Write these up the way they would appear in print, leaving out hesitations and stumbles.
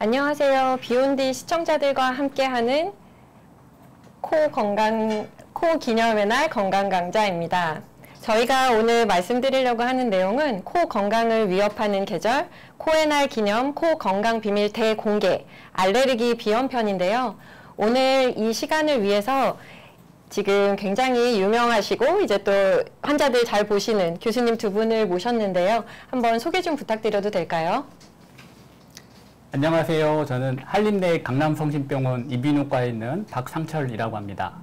안녕하세요. 비욘디 시청자들과 함께하는 코 기념의 날 건강 강좌입니다. 저희가 오늘 말씀드리려고 하는 내용은 코 건강을 위협하는 계절, 코의 날 기념 코 건강 비밀 대공개, 알레르기 비염 편인데요. 오늘 이 시간을 위해서 지금 굉장히 유명하시고 이제 또 환자들 잘 보시는 교수님 두 분을 모셨는데요. 한번 소개 좀 부탁드려도 될까요? 안녕하세요. 저는 한림대 강남성심병원 이비인후과에 있는 박상철이라고 합니다.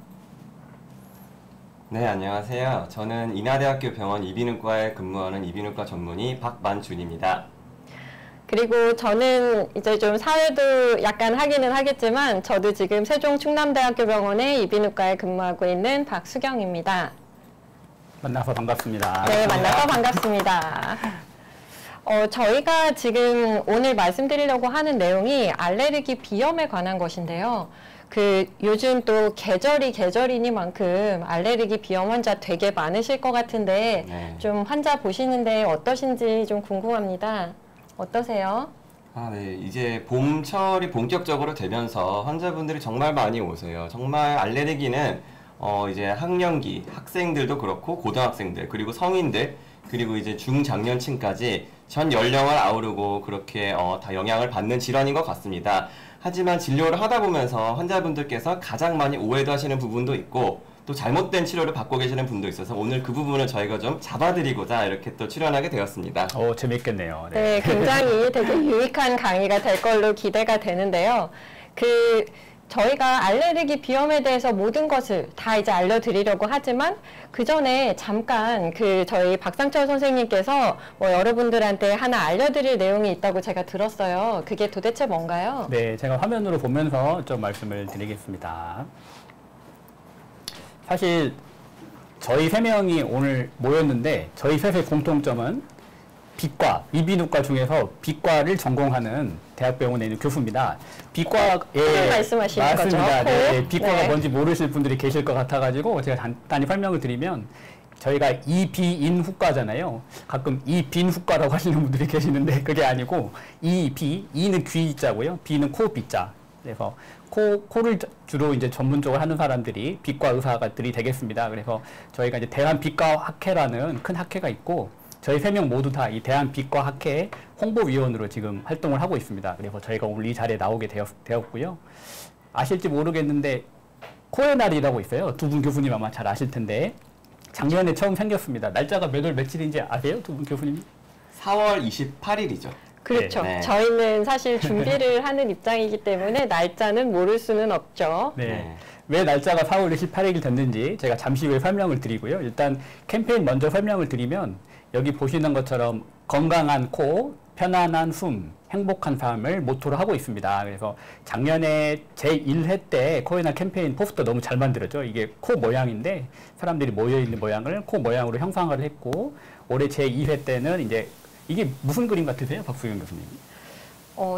네, 안녕하세요. 저는 인하대학교 병원 이비인후과에 근무하는 이비인후과 전문의 박만준입니다. 그리고 저는 이제 좀 사회도 약간 하기는 하겠지만 저도 지금 세종 충남대학교 병원의 이비인후과에 근무하고 있는 박수경입니다. 만나서 반갑습니다. 네, 만나서 반갑습니다. 저희가 지금 오늘 말씀드리려고 하는 내용이 알레르기 비염에 관한 것인데요. 요즘 또 계절이니만큼 알레르기 비염 환자 되게 많으실 것 같은데 네. 좀 환자 보시는데 어떠신지 좀 궁금합니다. 어떠세요? 네. 이제 봄철이 본격적으로 되면서 환자분들이 정말 많이 오세요. 정말 알레르기는 이제 학령기, 학생들도 그렇고 고등학생들, 그리고 성인들, 그리고 이제 중장년층까지 전 연령을 아우르고 그렇게 다 영향을 받는 질환인 것 같습니다. 하지만 진료를 하다 보면서 환자분들께서 가장 많이 오해도 하시는 부분도 있고 또 잘못된 치료를 받고 계시는 분도 있어서 오늘 그 부분을 저희가 좀 잡아드리고자 이렇게 또 출연하게 되었습니다. 재밌겠네요. 네, 굉장히 되게 유익한 강의가 될 걸로 기대가 되는데요. 저희가 알레르기 비염에 대해서 모든 것을 다 이제 알려드리려고 하지만 그 전에 잠깐 저희 박상철 선생님께서 여러분들한테 하나 알려드릴 내용이 있다고 제가 들었어요. 그게 도대체 뭔가요? 네, 제가 화면으로 보면서 좀 말씀을 드리겠습니다. 사실 저희 세 명이 오늘 모였는데 저희 셋의 공통점은 비과, 이비인후과 중에서 비과를 전공하는 대학병원에 있는 교수입니다. 비과에 말씀하시는 거죠? 네, 비과가 네. 뭔지 모르실 분들이 계실 것 같아가지고 제가 간단히 설명을 드리면 저희가 이비인후과잖아요. 가끔 이빈후과라고 하시는 분들이 계시는데 그게 아니고 이는 귀자고요. 비는 코 비자. 그래서 코를 주로 이제 전문적으로 하는 사람들이 비과 의사들이 되겠습니다. 그래서 저희가 이제 대한비과학회라는 큰 학회가 있고 저희 세 명 모두 다 이 대한비과학회 홍보위원으로 지금 활동을 하고 있습니다. 그래서 저희가 오늘 이 자리에 나오게 되었고요. 아실지 모르겠는데 코의 날이라고 있어요. 두 분 교수님 아마 잘 아실 텐데 작년에 처음 생겼습니다. 날짜가 몇 월 며칠인지 아세요? 두 분 교수님? 4월 28일이죠. 그렇죠. 네. 저희는 사실 준비를 하는 입장이기 때문에 날짜는 모를 수는 없죠. 네. 왜 날짜가 4월 28일이 됐는지 제가 잠시 후에 설명을 드리고요. 일단 캠페인 먼저 설명을 드리면 여기 보시는 것처럼 건강한 코, 편안한 숨, 행복한 삶을 모토로 하고 있습니다. 그래서 작년에 제1회 때 코의 날 캠페인 포스터 너무 잘 만들었죠. 이게 코 모양인데 사람들이 모여있는 모양을 코 모양으로 형상화를 했고 올해 제2회 때는 이제 이게 무슨 그림 같으세요? 박수경 교수님.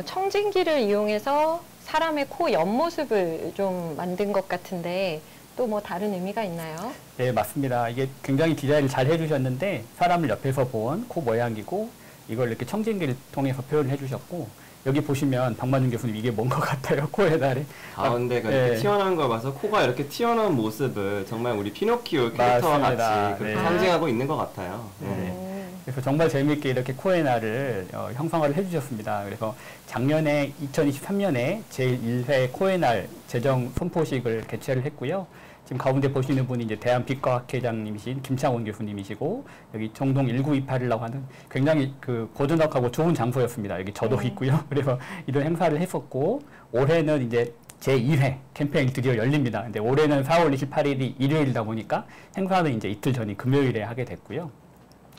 청진기를 이용해서 사람의 코 옆모습을 좀 만든 것 같은데 또 뭐 다른 의미가 있나요? 네, 맞습니다. 이게 굉장히 디자인을 잘 해주셨는데 사람을 옆에서 본 코 모양이고 이걸 이렇게 청진기를 통해서 표현을 해주셨고 여기 보시면 박만준 교수님 이게 뭔 것 같아요? 코의 날에 가운데가 네. 이렇게 튀어나온 걸 봐서 코가 이렇게 튀어나온 모습을 정말 우리 피노키오 캐릭터와 맞습니다. 같이 그렇게 네. 상징하고 있는 것 같아요. 네. 그래서 정말 재미있게 이렇게 코의 날을 형상화를 해주셨습니다. 그래서 작년에 2023년에 제1회 코의 날 제정 선포식을 개최를 했고요. 지금 가운데 보시는 분이 이제 대한비과학회장님이신 김창원 교수님이시고 여기 정동 1928이라고 하는 굉장히 고즈넉하고 좋은 장소였습니다. 여기 저도 있고요. 그래서 이런 행사를 했었고 올해는 이제 제2회 캠페인이 드디어 열립니다. 근데 올해는 4월 28일이 일요일이다 보니까 행사는 이제 이틀 전인 금요일에 하게 됐고요.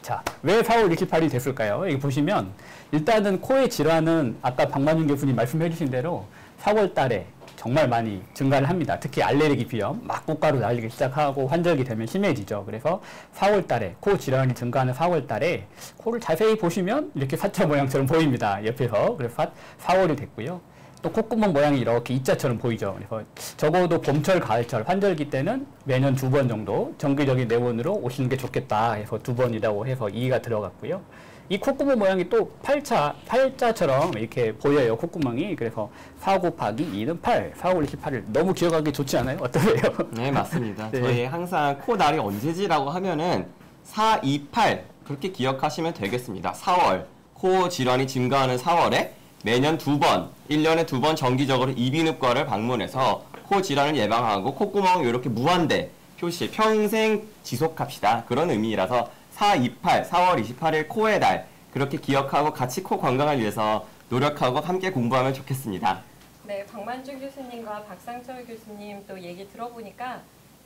자, 왜 4월 28일이 됐을까요? 여기 보시면 일단은 코의 질환은 아까 박만준 교수님 말씀해 주신 대로 4월 달에 정말 많이 증가를 합니다. 특히 알레르기 비염, 막 꽃가루 날리기 시작하고 환절기 되면 심해지죠. 그래서 4월 달에 코 질환이 증가하는 4월 달에 코를 자세히 보시면 이렇게 사자 모양처럼 보입니다. 옆에서. 그래서 4월이 됐고요. 또 콧구멍 모양이 이렇게 E자처럼 보이죠. 그래서 적어도 봄철, 가을철, 환절기 때는 매년 2번 정도 정기적인 내원으로 오시는 게 좋겠다 해서 2번이라고 해서 2가 들어갔고요. 이 콧구멍 모양이 또 팔자처럼 이렇게 보여요, 콧구멍이. 그래서 4 곱하기 2는 8, 4, 5, 28을 너무 기억하기 좋지 않아요? 어떠세요? 네, 맞습니다. 네. 저희 항상 코날이 언제지라고 하면은 4, 2, 8 그렇게 기억하시면 되겠습니다. 4월, 코 질환이 증가하는 4월에 매년 2번, 1년에 2번 정기적으로 이비인후과를 방문해서 코 질환을 예방하고 콧구멍을 이렇게 무한대 표시, 평생 지속합시다. 그런 의미라서 4, 28, 4월 28일 코의 달 그렇게 기억하고 같이 코 건강을 위해서 노력하고 함께 공부하면 좋겠습니다. 네, 박만준 교수님과 박상철 교수님 또 얘기 들어보니까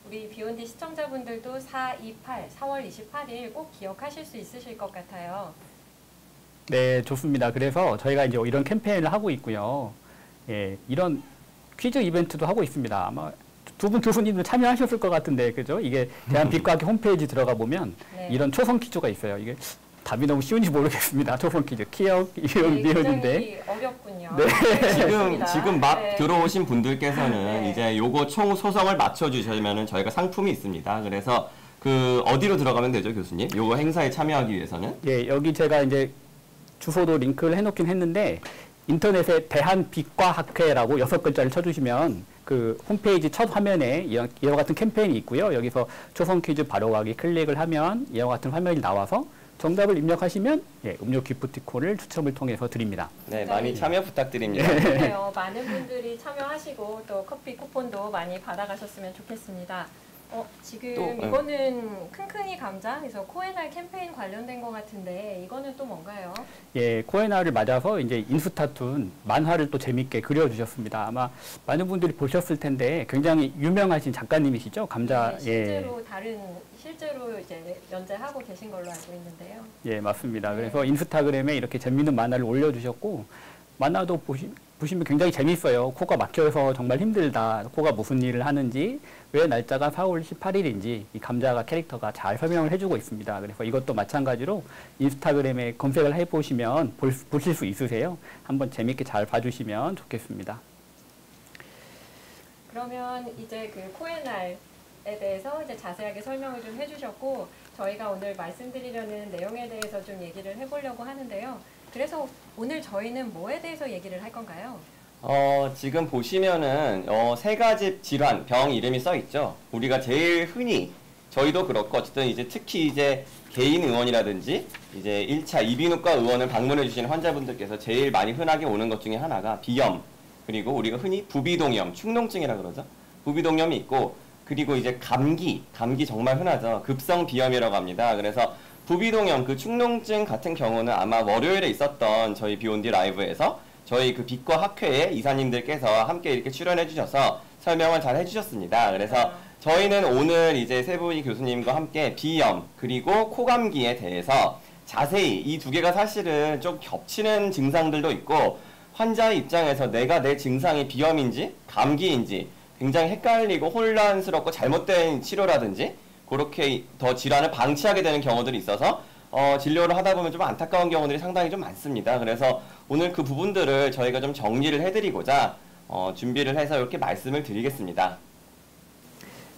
우리 비욘디 시청자분들도 4, 28, 4월 28일 꼭 기억하실 수 있으실 것 같아요. 네, 좋습니다. 그래서 저희가 이제 이런 캠페인을 하고 있고요. 예, 이런 퀴즈 이벤트도 하고 있습니다. 아마 두 분 교수님도 참여하셨을 것 같은데, 그죠? 이게 대한비과학회 홈페이지 들어가 보면 네. 이런 초성 퀴즈가 있어요. 이게 답이 너무 쉬운지 모르겠습니다. 초성 퀴즈. 키역, 이응, 미응인데. 굉장히 어렵군요. 네. 지금 막 네. 들어오신 분들께서는 네. 이제 요거 총 소성을 맞춰주시면 저희가 상품이 있습니다. 그래서 그 어디로 들어가면 되죠, 교수님? 요거 행사에 참여하기 위해서는? 예, 여기 제가 이제 주소도 링크를 해놓긴 했는데, 인터넷에 대한비과학회라고 6글자를 쳐주시면 그 홈페이지 첫 화면에 이와 같은 캠페인이 있고요. 여기서 초성 퀴즈 바로 가기 클릭을 하면 이와 같은 화면이 나와서 정답을 입력하시면 예, 음료 기프티콘을 추첨을 통해서 드립니다. 네, 많이 참여 부탁드립니다. 그래요. 많은 분들이 참여하시고 또 커피 쿠폰도 많이 받아가셨으면 좋겠습니다. 지금 또, 이거는 킁킁이 감자에서 코의 날 캠페인 관련된 것 같은데 이거는 또 뭔가요? 예, 코에나를 맞아서 이제 인스타툰 만화를 또 재밌게 그려주셨습니다. 아마 많은 분들이 보셨을 텐데 굉장히 유명하신 작가님이시죠? 감자. 네, 실제로 이제 연재하고 계신 걸로 알고 있는데요. 예, 맞습니다. 네. 그래서 인스타그램에 이렇게 재밌는 만화를 올려주셨고 만화도 보시면 굉장히 재밌어요. 코가 막혀서 정말 힘들다. 코가 무슨 일을 하는지, 왜 날짜가 4월 18일인지 이 감자가 캐릭터가 잘 설명을 해주고 있습니다. 그래서 이것도 마찬가지로 인스타그램에 검색을 해보시면 보실 수 있으세요. 한번 재밌게 잘 봐주시면 좋겠습니다. 그러면 이제 그 코의 날에 대해서 이제 자세하게 설명을 좀 해주셨고 저희가 오늘 말씀드리려는 내용에 대해서 좀 얘기를 해보려고 하는데요. 그래서 오늘 저희는 뭐에 대해서 얘기를 할 건가요? 지금 보시면은 3가지 질환, 병 이름이 써 있죠. 우리가 제일 흔히 저희도 그렇고 어쨌든 이제 특히 이제 개인 의원이라든지 이제 1차 이비인후과 의원을 방문해 주시는 환자분들께서 제일 많이 흔하게 오는 것 중에 하나가 비염, 그리고 우리가 흔히 부비동염, 축농증이라 그러죠. 부비동염이 있고 그리고 이제 감기 정말 흔하죠. 급성 비염이라고 합니다. 그래서 부비동염, 그 축농증 같은 경우는 아마 월요일에 있었던 저희 비욘디 라이브에서 저희 그 비과 학회의 이사님들께서 함께 이렇게 출연해 주셔서 설명을 잘 해주셨습니다. 그래서 저희는 오늘 이제 세 분이 교수님과 함께 비염 그리고 코감기에 대해서 자세히 이 두 개가 사실은 좀 겹치는 증상들도 있고 환자의 입장에서 내가 내 증상이 비염인지 감기인지 굉장히 헷갈리고 혼란스럽고 잘못된 치료라든지 그렇게 더 질환을 방치하게 되는 경우들이 있어서 진료를 하다 보면 좀 안타까운 경우들이 상당히 좀 많습니다. 그래서 오늘 그 부분들을 저희가 좀 정리를 해드리고자 준비를 해서 이렇게 말씀을 드리겠습니다.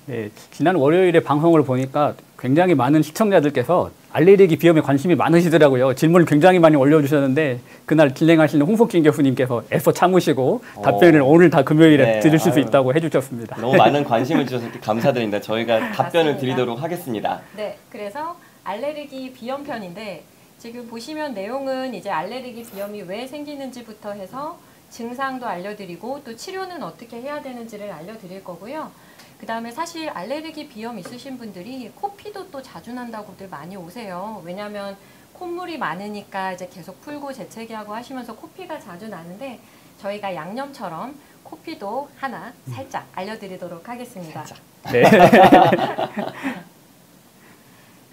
네, 지난 월요일에 방송을 보니까 굉장히 많은 시청자들께서 알레르기 비염에 관심이 많으시더라고요. 질문을 굉장히 많이 올려주셨는데 그날 진행하시는 홍석진 교수님께서 애써 참으시고 답변을 오늘 다 금요일에 네, 들으실 수 있다고 해주셨습니다. 너무 많은 관심을 주셔서 이렇게 감사드립니다. 저희가 답변을 맞습니다. 드리도록 하겠습니다. 네, 그래서 알레르기 비염 편인데 지금 보시면 내용은 이제 알레르기 비염이 왜 생기는지부터 해서 증상도 알려드리고 또 치료는 어떻게 해야 되는지를 알려드릴 거고요. 그 다음에 사실 알레르기 비염 있으신 분들이 코피도 또 자주 난다고들 많이 오세요. 왜냐하면 콧물이 많으니까 이제 계속 풀고 재채기하고 하시면서 코피가 자주 나는데 저희가 양념처럼 코피도 하나 살짝 알려드리도록 하겠습니다. 네.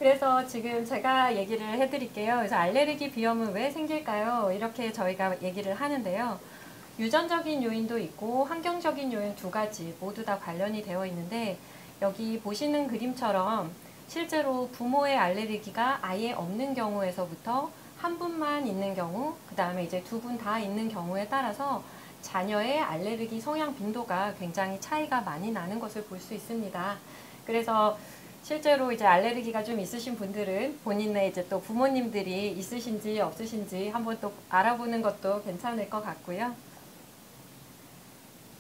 그래서 지금 제가 얘기를 해드릴게요. 그래서 알레르기 비염은 왜 생길까요? 이렇게 저희가 얘기를 하는데요. 유전적인 요인도 있고 환경적인 요인 2가지 모두 다 관련이 되어 있는데 여기 보시는 그림처럼 실제로 부모의 알레르기가 아예 없는 경우에서부터 한 분만 있는 경우, 그 다음에 이제 2분 다 있는 경우에 따라서 자녀의 알레르기 성향 빈도가 굉장히 차이가 많이 나는 것을 볼 수 있습니다. 그래서 실제로 이제 알레르기가 좀 있으신 분들은 본인의 이제 또 부모님들이 있으신지 없으신지 한번 또 알아보는 것도 괜찮을 것 같고요.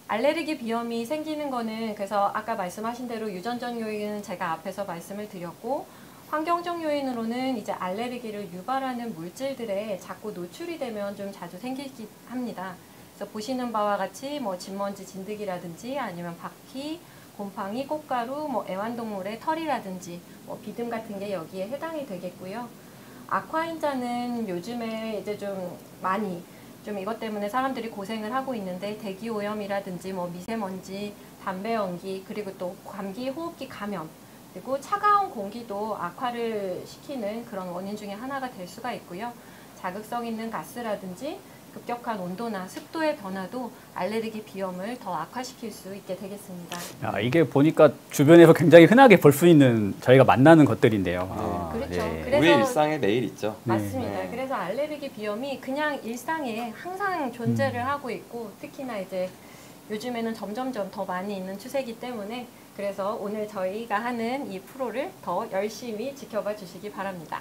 알레르기 비염이 생기는 거는 그래서 아까 말씀하신 대로 유전적 요인은 제가 앞에서 말씀을 드렸고, 환경적 요인으로는 이제 알레르기를 유발하는 물질들에 자꾸 노출이 되면 좀 자주 생기기 합니다. 그래서 보시는 바와 같이 뭐 진먼지, 진드기라든지 아니면 바퀴, 곰팡이, 꽃가루, 뭐 애완동물의 털이라든지 뭐 비듬 같은 게 여기에 해당이 되겠고요. 아쿠아인자는 요즘에 이제 좀 많이 좀 이것 때문에 사람들이 고생을 하고 있는데, 대기오염이라든지 뭐 미세먼지, 담배 연기, 그리고 또 감기, 호흡기 감염, 그리고 차가운 공기도 악화를 시키는 그런 원인 중에 하나가 될 수가 있고요. 자극성 있는 가스라든지 급격한 온도나 습도의 변화도 알레르기 비염을 더 악화시킬 수 있게 되겠습니다. 이게 보니까 주변에서 굉장히 흔하게 볼 수 있는, 저희가 만나는 것들인데요. 그렇죠. 네. 그래서 우리 일상에 매일 있죠. 맞습니다. 네. 그래서 알레르기 비염이 그냥 일상에 항상 존재를 하고 있고, 특히나 이제 요즘에는 점점점 더 많이 있는 추세이기 때문에, 그래서 오늘 저희가 하는 이 프로를 더 열심히 지켜봐 주시기 바랍니다.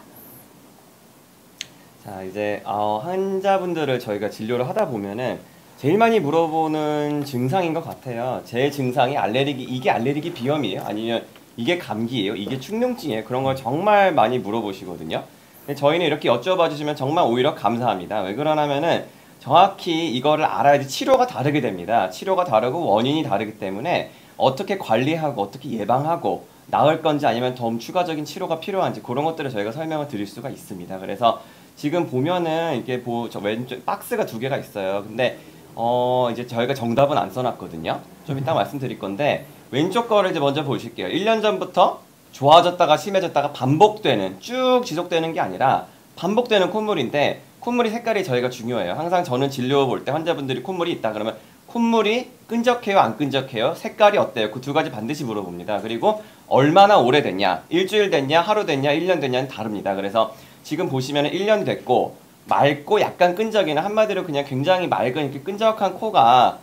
자, 이제 환자분들을 저희가 진료를 하다 보면은 제일 많이 물어보는 증상인 것 같아요. 제 증상이 이게 알레르기 비염이에요? 아니면 이게 감기예요? 이게 축농증이에요? 그런 걸 정말 많이 물어보시거든요. 근데 저희는 이렇게 여쭤봐 주시면 정말 오히려 감사합니다. 왜 그러냐면은 정확히 이거를 알아야지 치료가 다르게 됩니다. 치료가 다르고 원인이 다르기 때문에 어떻게 관리하고 어떻게 예방하고 나을 건지 아니면 더 추가적인 치료가 필요한지 그런 것들을 저희가 설명을 드릴 수가 있습니다. 그래서 지금 보면은 이게 저 왼쪽 박스가 2개가 있어요. 근데 이제 저희가 정답은 안 써놨거든요. 좀 이따 말씀드릴 건데, 왼쪽 거를 이제 먼저 보실게요. 1년 전부터 좋아졌다가 심해졌다가 반복되는, 쭉 지속되는 게 아니라 반복되는 콧물인데, 콧물이 색깔이 저희가 중요해요. 항상 저는 진료 볼 때 환자분들이 콧물이 있다 그러면 콧물이 끈적해요, 안 끈적해요? 색깔이 어때요? 그 2가지 반드시 물어봅니다. 그리고 얼마나 오래됐냐? 일주일 됐냐? 하루 됐냐? 1년 됐냐는 다릅니다. 그래서 지금 보시면 1년 됐고 맑고 약간 끈적이는, 한마디로 그냥 굉장히 맑은 이렇게 끈적한 코가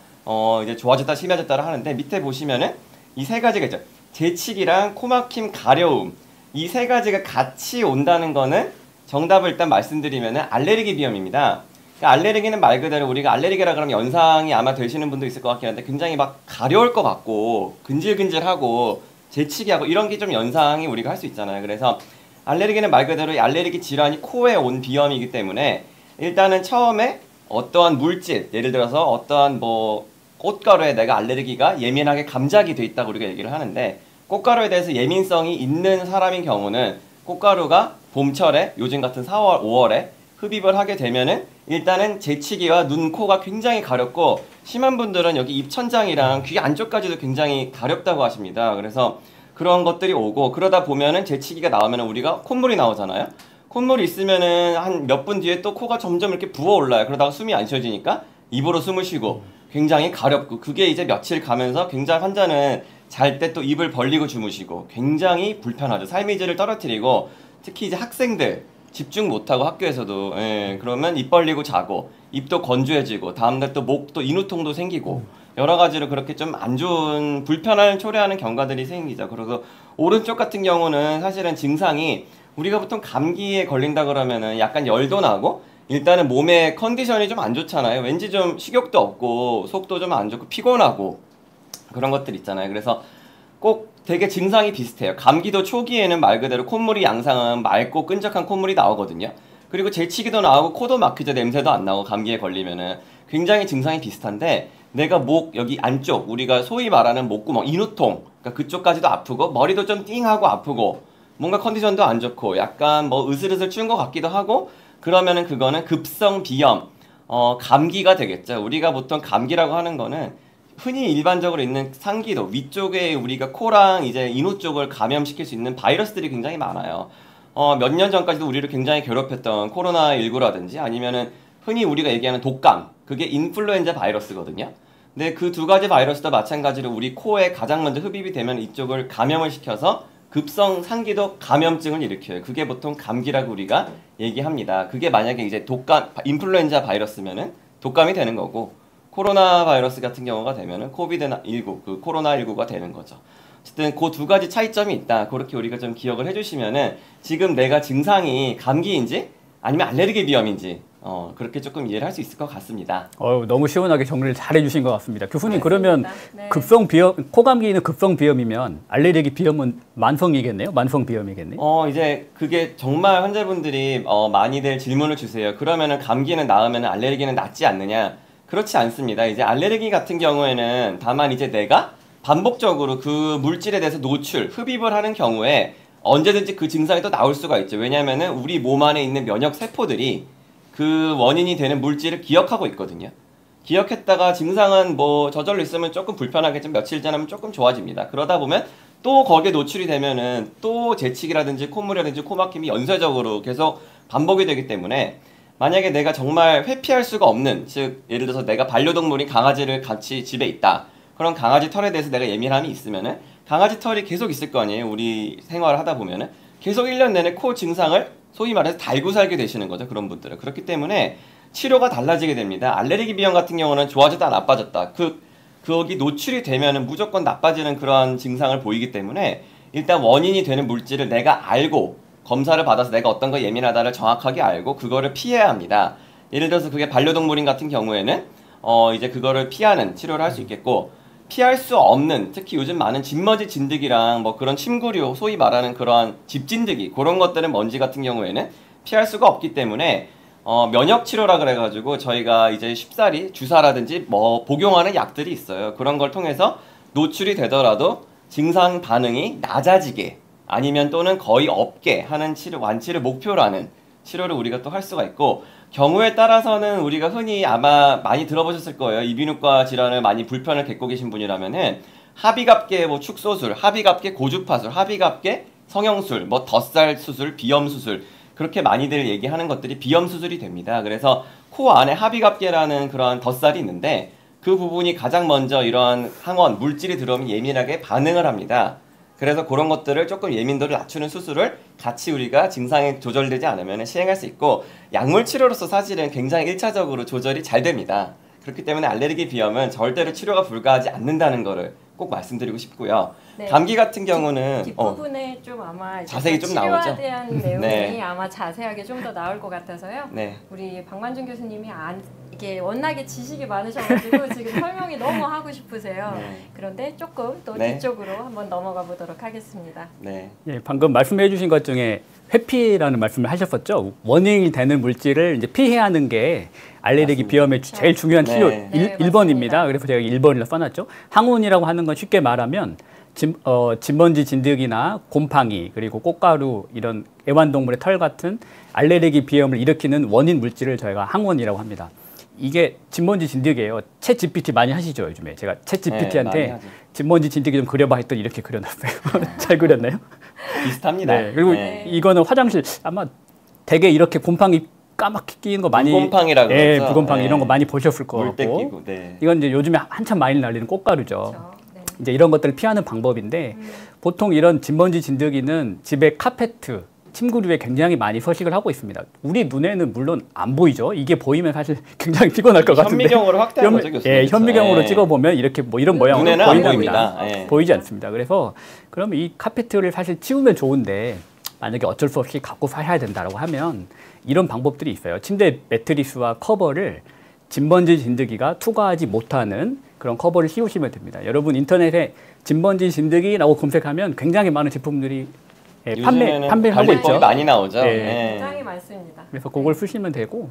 이제 좋아졌다 심해졌다를 하는데, 밑에 보시면은 이 3가지가 있죠. 재치기랑 코막힘, 가려움, 이 3가지가 같이 온다는 거는 정답을 일단 말씀드리면은 알레르기 비염입니다. 그러니까 알레르기는 말 그대로 우리가 알레르기라 그러면 연상이 아마 되시는 분도 있을 것 같긴 한데, 굉장히 막 가려울 것 같고 근질근질하고 재치기하고 이런 게 좀 연상이 우리가 할 수 있잖아요. 그래서 알레르기는 말 그대로 알레르기 질환이 코에 온 비염이기 때문에, 일단은 처음에 어떠한 물질, 예를 들어서 어떠한 뭐 꽃가루에 내가 알레르기가 예민하게 감작이 돼 있다고 우리가 얘기를 하는데, 꽃가루에 대해서 예민성이 있는 사람인 경우는 꽃가루가 봄철에 요즘 같은 4월, 5월에 흡입을 하게 되면은 일단은 재치기와 눈, 코가 굉장히 가렵고, 심한 분들은 여기 입천장이랑 귀 안쪽까지도 굉장히 가렵다고 하십니다. 그래서 그런 것들이 오고, 그러다 보면은 재치기가 나오면은 우리가 콧물이 나오잖아요. 콧물이 있으면은 한 몇 분 뒤에 또 코가 점점 이렇게 부어 올라요. 그러다가 숨이 안 쉬어지니까 입으로 숨을 쉬고 굉장히 가렵고, 그게 이제 며칠 가면서 굉장히 환자는 잘 때 또 입을 벌리고 주무시고 굉장히 불편하죠. 삶의 질을 떨어뜨리고, 특히 이제 학생들 집중 못하고 학교에서도 그러면 입 벌리고 자고, 입도 건조해지고, 다음날 또 목도 인후통도 생기고, 여러 가지로 그렇게 좀 안 좋은 불편함을 초래하는 경과들이 생기죠. 그리고 오른쪽 같은 경우는 사실은 증상이, 우리가 보통 감기에 걸린다 그러면은 약간 열도 나고 일단은 몸의 컨디션이 좀 안 좋잖아요. 왠지 좀 식욕도 없고 속도 좀 안 좋고 피곤하고 그런 것들 있잖아요. 그래서 꼭 되게 증상이 비슷해요. 감기도 초기에는 말 그대로 콧물이 양상은 맑고 끈적한 콧물이 나오거든요. 그리고 재치기도 나오고 코도 막히죠. 냄새도 안 나고, 감기에 걸리면은 굉장히 증상이 비슷한데, 내가 목 여기 안쪽, 우리가 소위 말하는 목구멍, 인후통, 그러니까 그쪽까지도 아프고 머리도 좀 띵하고 아프고 뭔가 컨디션도 안 좋고 약간 뭐 으슬으슬 추운 것 같기도 하고, 그러면은 그거는 급성 비염, 감기가 되겠죠. 우리가 보통 감기라고 하는 거는 흔히 일반적으로 있는 상기도 위쪽에 우리가 코랑 이제 인후 쪽을 감염시킬 수 있는 바이러스들이 굉장히 많아요. 몇 년 전까지도 우리를 굉장히 괴롭혔던 코로나19라든지 아니면은 흔히 우리가 얘기하는 독감, 그게 인플루엔자 바이러스거든요. 근데 그 2가지 바이러스도 마찬가지로 우리 코에 가장 먼저 흡입이 되면 이쪽을 감염을 시켜서 급성 상기도 감염증을 일으켜요. 그게 보통 감기라고 우리가 얘기합니다. 그게 만약에 이제 독감, 인플루엔자 바이러스면은 독감이 되는 거고, 코로나 바이러스 같은 경우가 되면은 코비드19, 그 코로나19가 되는 거죠. 어쨌든 그 두 가지 차이점이 있다. 그렇게 우리가 좀 기억을 해주시면은 지금 내가 증상이 감기인지 아니면 알레르기 비염인지 그렇게 조금 이해를 할 수 있을 것 같습니다. 너무 시원하게 정리를 잘 해주신 것 같습니다. 교수님, 그러면 네. 급성 비염, 코감기는 급성 비염이면 알레르기 비염은 만성이겠네요? 만성 비염이겠네요? 이제 그게 정말 환자분들이 많이들 질문을 주세요. 그러면은 감기는 나으면 알레르기는 낫지 않느냐? 그렇지 않습니다. 이제 알레르기 같은 경우에는 다만 이제 내가 반복적으로 그 물질에 대해서 노출, 흡입을 하는 경우에 언제든지 그 증상이 또 나올 수가 있죠. 왜냐하면은 우리 몸 안에 있는 면역 세포들이 그 원인이 되는 물질을 기억하고 있거든요. 기억했다가 증상은 뭐 저절로 있으면 조금 불편하겠지만 며칠 지나면 조금 좋아집니다. 그러다 보면 또 거기에 노출이 되면은 또 재채기라든지 콧물이라든지 코막힘이 연쇄적으로 계속 반복이 되기 때문에 만약에 내가 정말 회피할 수가 없는, 즉 예를 들어서 내가 반려동물인 강아지를 같이 집에 있다. 그런 강아지 털에 대해서 내가 예민함이 있으면은 강아지 털이 계속 있을 거 아니에요. 우리 생활을 하다 보면은 계속 1년 내내 코 증상을 소위 말해서 달고 살게 되시는 거죠. 그런 분들은. 그렇기 때문에 치료가 달라지게 됩니다. 알레르기 비염 같은 경우는 좋아졌다 나빠졌다. 거기 노출이 되면은 무조건 나빠지는 그런 증상을 보이기 때문에 일단 원인이 되는 물질을 내가 알고 검사를 받아서 내가 어떤 거 예민하다를 정확하게 알고 그거를 피해야 합니다. 예를 들어서 그게 반려동물인 같은 경우에는 이제 그거를 피하는 치료를 할 수 있겠고, 피할 수 없는, 특히 요즘 많은 집먼지 진드기랑 뭐 그런 침구류, 소위 말하는 그런 집진드기, 그런 것들은 먼지 같은 경우에는 피할 수가 없기 때문에 면역 치료라 그래가지고 저희가 이제 쉽사리 주사라든지 뭐 복용하는 약들이 있어요. 그런 걸 통해서 노출이 되더라도 증상 반응이 낮아지게 아니면 또는 거의 없게 하는 치료, 완치를 목표로 하는 치료를 우리가 또 할 수가 있고, 경우에 따라서는 우리가 흔히 아마 많이 들어보셨을 거예요. 이비인후과 질환을 많이 불편을 겪고 계신 분이라면은 합의갑계 뭐 축소술, 합의갑계 고주파술, 합의갑계 성형술, 뭐 덧살 수술, 비염 수술, 그렇게 많이들 얘기하는 것들이 비염 수술이 됩니다. 그래서 코 안에 합의갑계라는 그런 덧살이 있는데 그 부분이 가장 먼저 이러한 항원, 물질이 들어오면 예민하게 반응을 합니다. 그래서 그런 것들을 조금 예민도를 낮추는 수술을 같이 우리가 증상이 조절되지 않으면 시행할 수 있고, 약물 치료로서 사실은 굉장히 1차적으로 조절이 잘 됩니다. 그렇기 때문에 알레르기 비염은 절대로 치료가 불가하지 않는다는 거를 꼭 말씀드리고 싶고요. 네. 감기 같은 경우는 뒷부분에 좀 아마 자세히 좀 치료에 나오죠. 대한 내용이 네. 아마 자세하게 좀 더 나올 것 같아서요. 네. 우리 박만준 교수님이 이게 워낙에 지식이 많으셔가지고 지금 설명이 너무 하고 싶으세요. 네. 그런데 조금 또 네. 뒤쪽으로 한번 넘어가 보도록 하겠습니다. 네. 예, 방금 말씀해 주신 것 중에 회피라는 말씀을 하셨었죠. 원인이 되는 물질을 이제 피해야 하는 게 알레르기 맞습니다. 비염의 제일 중요한 네. 치료 네, 1번입니다. 맞습니다. 그래서 제가 1번이라 써놨죠. 항원이라고 하는 건 쉽게 말하면 진먼지 진드기나 곰팡이 그리고 꽃가루 이런 애완동물의 털 같은 알레르기 비염을 일으키는 원인 물질을 저희가 항원이라고 합니다. 이게 진먼지 진드기예요. 챗 GPT 많이 하시죠, 요즘에. 제가 챗 GPT한테 많이 하죠. 진먼지 진드기 좀 그려봐 했더니 이렇게 그려놨어요. 잘 그렸나요? 비슷합니다. 네. 그리고 네. 이거는 화장실 아마 되게 이렇게 곰팡이 까맣게 끼는 거 많이 불곰팡이라고 예, 그러죠. 불곰팡이 네. 이런 거 많이 보셨을 물때 거고. 끼고. 네. 이건 이제 요즘에 한참 많이 날리는 꽃가루죠. 그렇죠. 네. 이제 이런 것들을 피하는 방법인데 보통 이런 진먼지 진드기는 집에 카페트, 침구류에 굉장히 많이 서식을 하고 있습니다. 우리 눈에는 물론 안 보이죠. 이게 보이면 사실 굉장히 피곤할 것 같은데. 현미경으로 확대한 거죠, 교수님. 예, 현미경으로 네. 찍어보면 이렇게 뭐 이런 모양으로 눈에는 안 보입니다. 보입니다. 예. 보이지 않습니다. 그래서 그럼 이 카페트를 사실 치우면 좋은데 만약에 어쩔 수 없이 갖고 사야 된다고 하면 이런 방법들이 있어요. 침대 매트리스와 커버를 진먼지 진드기가 투과하지 못하는 그런 커버를 씌우시면 됩니다. 여러분 인터넷에 진먼지 진드기라고 검색하면 굉장히 많은 제품들이 판매를 하고 관리법이 있죠. 많이 나오죠. 네. 네. 굉장히 많습니다. 그래서 그걸 쓰시면 되고,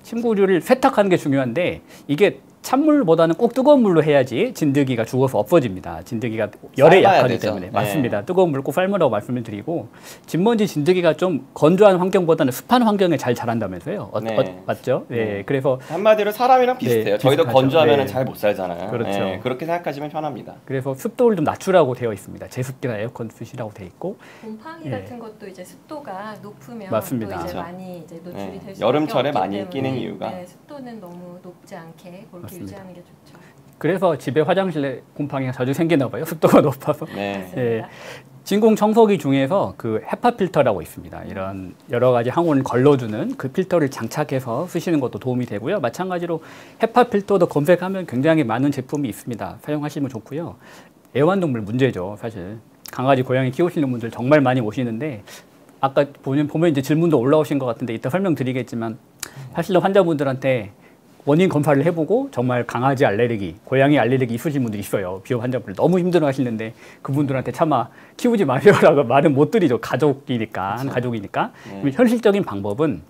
침구류를 세탁하는 게 중요한데 이게 찬물보다는 꼭 뜨거운 물로 해야지 진드기가 죽어서 없어집니다. 진드기가 열에 삶아야 약하기 되죠. 때문에. 네. 맞습니다. 뜨거운 물 꼭 삶으라고 말씀을 드리고, 진먼지 진드기가 좀 건조한 환경보다는 습한 환경에 잘 자란다면서요. 네. 맞죠? 네. 네. 그래서 한마디로 사람이랑 비슷해요. 네, 저희도 비슷하죠. 건조하면 네. 잘 못 살잖아요. 그렇죠. 네, 그렇게 생각하시면 편합니다. 습도를 좀 낮추라고 되어 있습니다. 제습기나 에어컨 쓰시라고 되어 있고. 곰팡이 예. 같은 것도 이제 습도가 높으면 맞습니다. 또 이제 그렇죠. 많이 이제 노출이 네. 될 수밖에 여름철에 없기 많이 때문에, 끼는 이유가. 네, 습도는 너무 높지 않게 그렇게 맞습니다. 유지하는 게 좋죠. 그래서 집에 화장실에 곰팡이가 자주 생기나 봐요. 습도가 높아서. 네. 예. 진공 청소기 중에서 그 헤파 필터라고 있습니다. 이런 여러 가지 항원을 걸러주는 그 필터를 장착해서 쓰시는 것도 도움이 되고요. 마찬가지로 헤파 필터도 검색하면 굉장히 많은 제품이 있습니다. 사용하시면 좋고요. 애완동물 문제죠, 사실. 강아지, 고양이 키우시는 분들 정말 많이 오시는데 아까 보면 이제 질문도 올라오신 것 같은데 이따 설명드리겠지만 사실은 환자분들한테 원인 검사를 해보고 정말 강아지 알레르기, 고양이 알레르기 있으신 분들이 있어요. 비염 환자분들 너무 힘들어하시는데 그분들한테 차마 키우지 마세요라고 말은 못 드리죠. 가족이니까, 한 가족이니까. 현실적인 방법은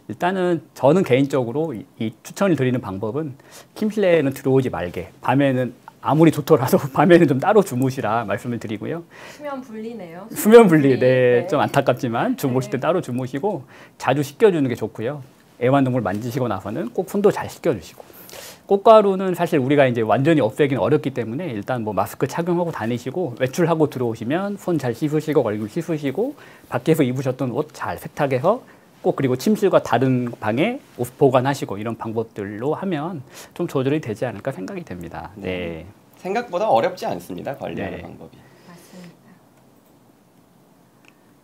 일단은 저는 개인적으로 이 추천을 드리는 방법은 침실에는 들어오지 말게. 밤에는 아무리 좋더라도 밤에는 좀 따로 주무시라 말씀을 드리고요. 수면 분리네요. 수면 분리, 네, 좀 안타깝지만 주무실 때 따로 주무시고 자주 씻겨주는 게 좋고요. 애완동물 만지시고 나서는 꼭 손도 잘 씻겨주시고. 꽃가루는 사실 우리가 이제 완전히 없애기는 어렵기 때문에 일단 뭐 마스크 착용하고 다니시고 외출하고 들어오시면 손 잘 씻으시고 얼굴 씻으시고 밖에서 입으셨던 옷 잘 세탁해서 꼭 그리고 침실과 다른 방에 옷 보관하시고 이런 방법들로 하면 좀 조절이 되지 않을까 생각이 됩니다. 네. 생각보다 어렵지 않습니다. 관리하는 네. 방법이. 맞습니다.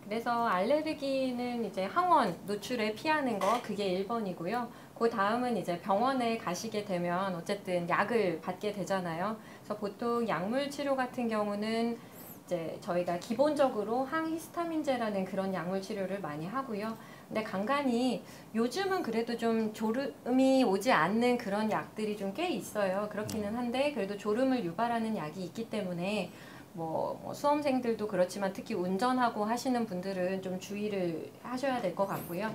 그래서 알레르기는 이제 항원 노출에 피하는 거 그게 1번이고요. 그 다음은 이제 병원에 가시게 되면 어쨌든 약을 받게 되잖아요. 그래서 보통 약물 치료 같은 경우는 이제 저희가 기본적으로 항히스타민제라는 그런 약물 치료를 많이 하고요. 근데 간간히 요즘은 그래도 좀 졸음이 오지 않는 그런 약들이 좀 꽤 있어요. 그렇기는 한데 그래도 졸음을 유발하는 약이 있기 때문에 뭐 수험생들도 그렇지만 특히 운전하고 하시는 분들은 좀 주의를 하셔야 될 것 같고요.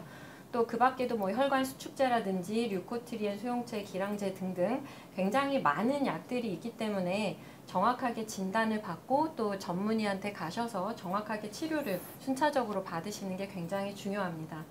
또 그 밖에도 뭐 혈관 수축제라든지 류코트리엔 수용체, 기량제 등등 굉장히 많은 약들이 있기 때문에 정확하게 진단을 받고 또 전문의한테 가셔서 정확하게 치료를 순차적으로 받으시는 게 굉장히 중요합니다.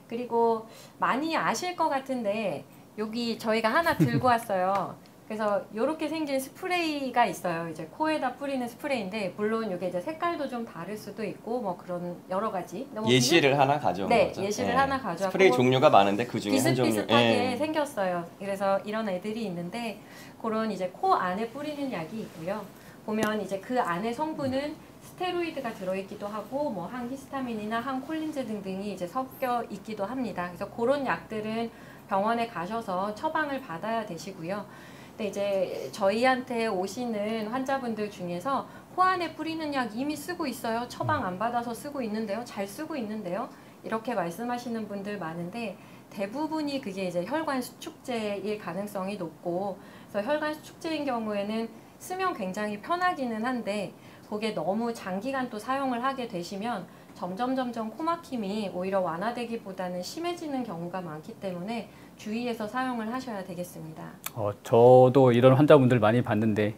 그리고 많이 아실 것 같은데 여기 저희가 하나 들고 왔어요. 그래서 이렇게 생긴 스프레이가 있어요. 이제 코에다 뿌리는 스프레이인데 물론 이게 이제 색깔도 좀 다를 수도 있고 뭐 그런 여러 가지. 예시를 하나 가져온 네, 거죠. 예시를 하나 가져왔고 스프레이 종류가 많은데 그 중에 한 종류. 비슷비슷하게 생겼어요. 그래서 이런 애들이 있는데 그런 이제 코 안에 뿌리는 약이 있고요. 보면 이제 그 안에 성분은 스테로이드가 들어있기도 하고 뭐 항히스타민이나 항콜린제 등등이 이제 섞여 있기도 합니다. 그래서 그런 약들은 병원에 가셔서 처방을 받아야 되시고요. 근데 이제 저희한테 오시는 환자분들 중에서 코 안에 뿌리는 약 이미 쓰고 있어요. 처방 안 받아서 쓰고 있는데요. 잘 쓰고 있는데요. 이렇게 말씀하시는 분들 많은데 대부분이 그게 이제 혈관 수축제일 가능성이 높고 그래서 혈관 수축제인 경우에는 쓰면 굉장히 편하기는 한데 그게 너무 장기간 또 사용을 하게 되시면 점점 코 막힘이 오히려 완화되기보다는 심해지는 경우가 많기 때문에 주의해서 사용을 하셔야 되겠습니다. 저도 이런 환자분들 많이 봤는데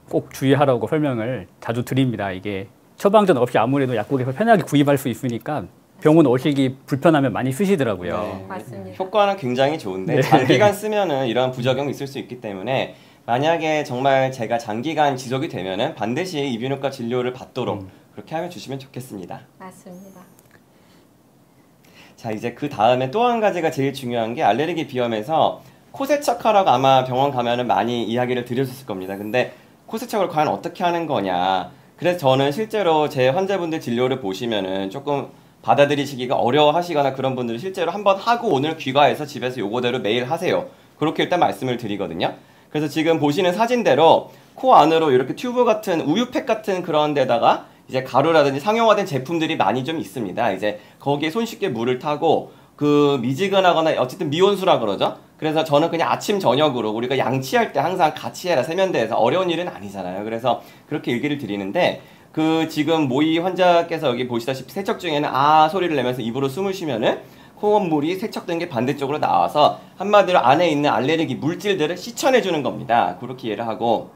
꼭 주의하라고 설명을 자주 드립니다. 이게 처방전 없이 아무래도 약국에서 편하게 구입할 수 있으니까 병원 오시기 불편하면 많이 쓰시더라고요. 네. 맞습니다. 효과는 굉장히 좋은데 네. 장기간 쓰면은 이러한 부작용이 있을 수 있기 때문에 만약에 정말 제가 장기간 지속이 되면은 반드시 이비인후과 진료를 받도록 그렇게 하면 주시면 좋겠습니다. 맞습니다. 자, 이제 그 다음에 또 한 가지가 제일 중요한 게 알레르기 비염에서 코 세척하라고 아마 병원 가면은 많이 이야기를 드렸을 겁니다. 근데 코 세척을 과연 어떻게 하는 거냐. 그래서 저는 실제로 제 환자분들 진료를 보시면은 조금 받아들이시기가 어려워하시거나 그런 분들은 실제로 한번 하고 오늘 귀가해서 집에서 요거대로 매일 하세요. 그렇게 일단 말씀을 드리거든요. 그래서 지금 보시는 사진대로 코 안으로 이렇게 튜브 같은 우유팩 같은 그런 데다가 이제 가루라든지 상용화된 제품들이 많이 좀 있습니다. 이제 거기에 손쉽게 물을 타고 그 미지근하거나 어쨌든 미온수라 그러죠. 그래서 저는 그냥 아침 저녁으로 우리가 양치할 때 항상 같이 해라 세면대에서 어려운 일은 아니잖아요. 그래서 그렇게 얘기를 드리는데 그 지금 모의 환자께서 여기 보시다시피 세척 중에는 아 소리를 내면서 입으로 숨을 쉬면은 코건물이 세척된 게 반대쪽으로 나와서 한마디로 안에 있는 알레르기 물질들을 씻어내주는 겁니다. 그렇게 이해를 하고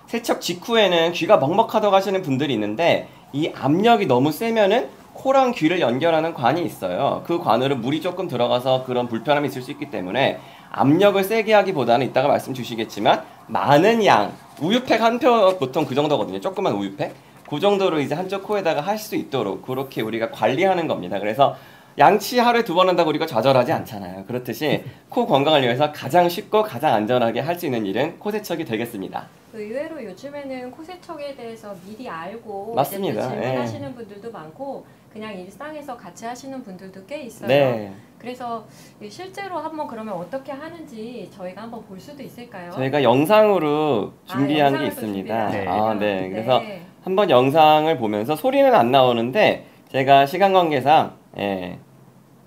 세척 직후에는 귀가 먹먹하다고 하시는 분들이 있는데 이 압력이 너무 세면은 코랑 귀를 연결하는 관이 있어요. 그 관으로 물이 조금 들어가서 그런 불편함이 있을 수 있기 때문에 압력을 세게 하기보다는 이따가 말씀 주시겠지만 많은 양 우유팩 한 표 보통 그 정도거든요. 조그만 우유팩 그 정도로 이제 한쪽 코에다가 할 수 있도록 그렇게 우리가 관리하는 겁니다. 그래서 양치 하루에 2번 한다고 우리가 좌절하지 않잖아요. 그렇듯이 코 건강을 위해서 가장 쉽고 가장 안전하게 할 수 있는 일은 코 세척이 되겠습니다. 의외로 요즘에는 코 세척에 대해서 미리 알고 맞습니다. 질문하시는 분들도 많고 그냥 일상에서 같이 하시는 분들도 꽤 있어요. 네. 그래서 실제로 한번 그러면 어떻게 하는지 저희가 한번 볼 수도 있을까요? 저희가 영상으로 준비한 게 영상을 또 있습니다. 준비를 네. 네. 그래서 한번 영상을 보면서 소리는 안 나오는데 제가 시간 관계상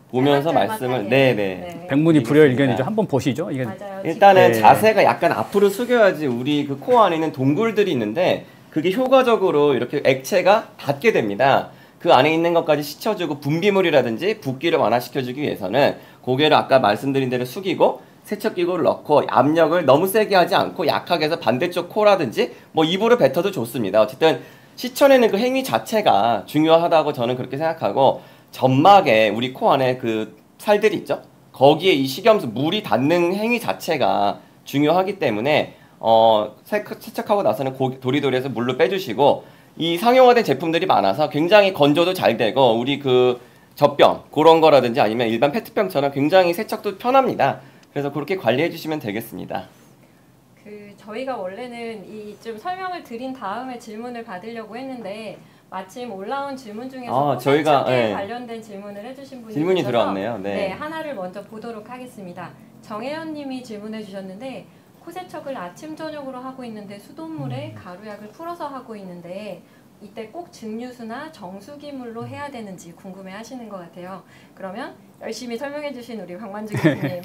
보면서 말씀을 네네. 백문이 불여일견이죠. 한번 보시죠. 이게 맞아요. 일단은 네. 자세가 약간 앞으로 숙여야지 우리 그 코 안에 있는 동굴들이 있는데 그게 효과적으로 이렇게 액체가 닿게 됩니다. 그 안에 있는 것까지 씻어주고 분비물이라든지 붓기를 완화시켜주기 위해서는 고개를 아까 말씀드린 대로 숙이고 세척기구를 넣고 압력을 너무 세게 하지 않고 약하게 해서 반대쪽 코라든지 뭐 입으로 뱉어도 좋습니다. 어쨌든 씻어내는 그 행위 자체가 중요하다고 저는 그렇게 생각하고 점막에 우리 코 안에 그 살들이 있죠. 거기에 이 식염수 물이 닿는 행위 자체가 중요하기 때문에 세척하고 나서는 도리도리해서 물로 빼주시고 이 상용화된 제품들이 많아서 굉장히 건조도 잘 되고 우리 그 젖병 그런 거라든지 아니면 일반 페트병처럼 굉장히 세척도 편합니다. 그래서 그렇게 관리해 주시면 되겠습니다. 저희가 원래는 이 좀 설명을 드린 다음에 질문을 받으려고 했는데 마침 올라온 질문 중에서 코세척에 관련된 질문을 해주신 분이 질문이 있어서 들어왔네요. 네, 하나를 먼저 보도록 하겠습니다. 정혜연님이 질문해 주셨는데 코세척을 아침 저녁으로 하고 있는데 수돗물에 가루약을 풀어서 하고 있는데 이때 꼭 증류수나 정수기물로 해야 되는지 궁금해하시는 것 같아요. 그러면 열심히 설명해 주신 우리 박만주 교수님.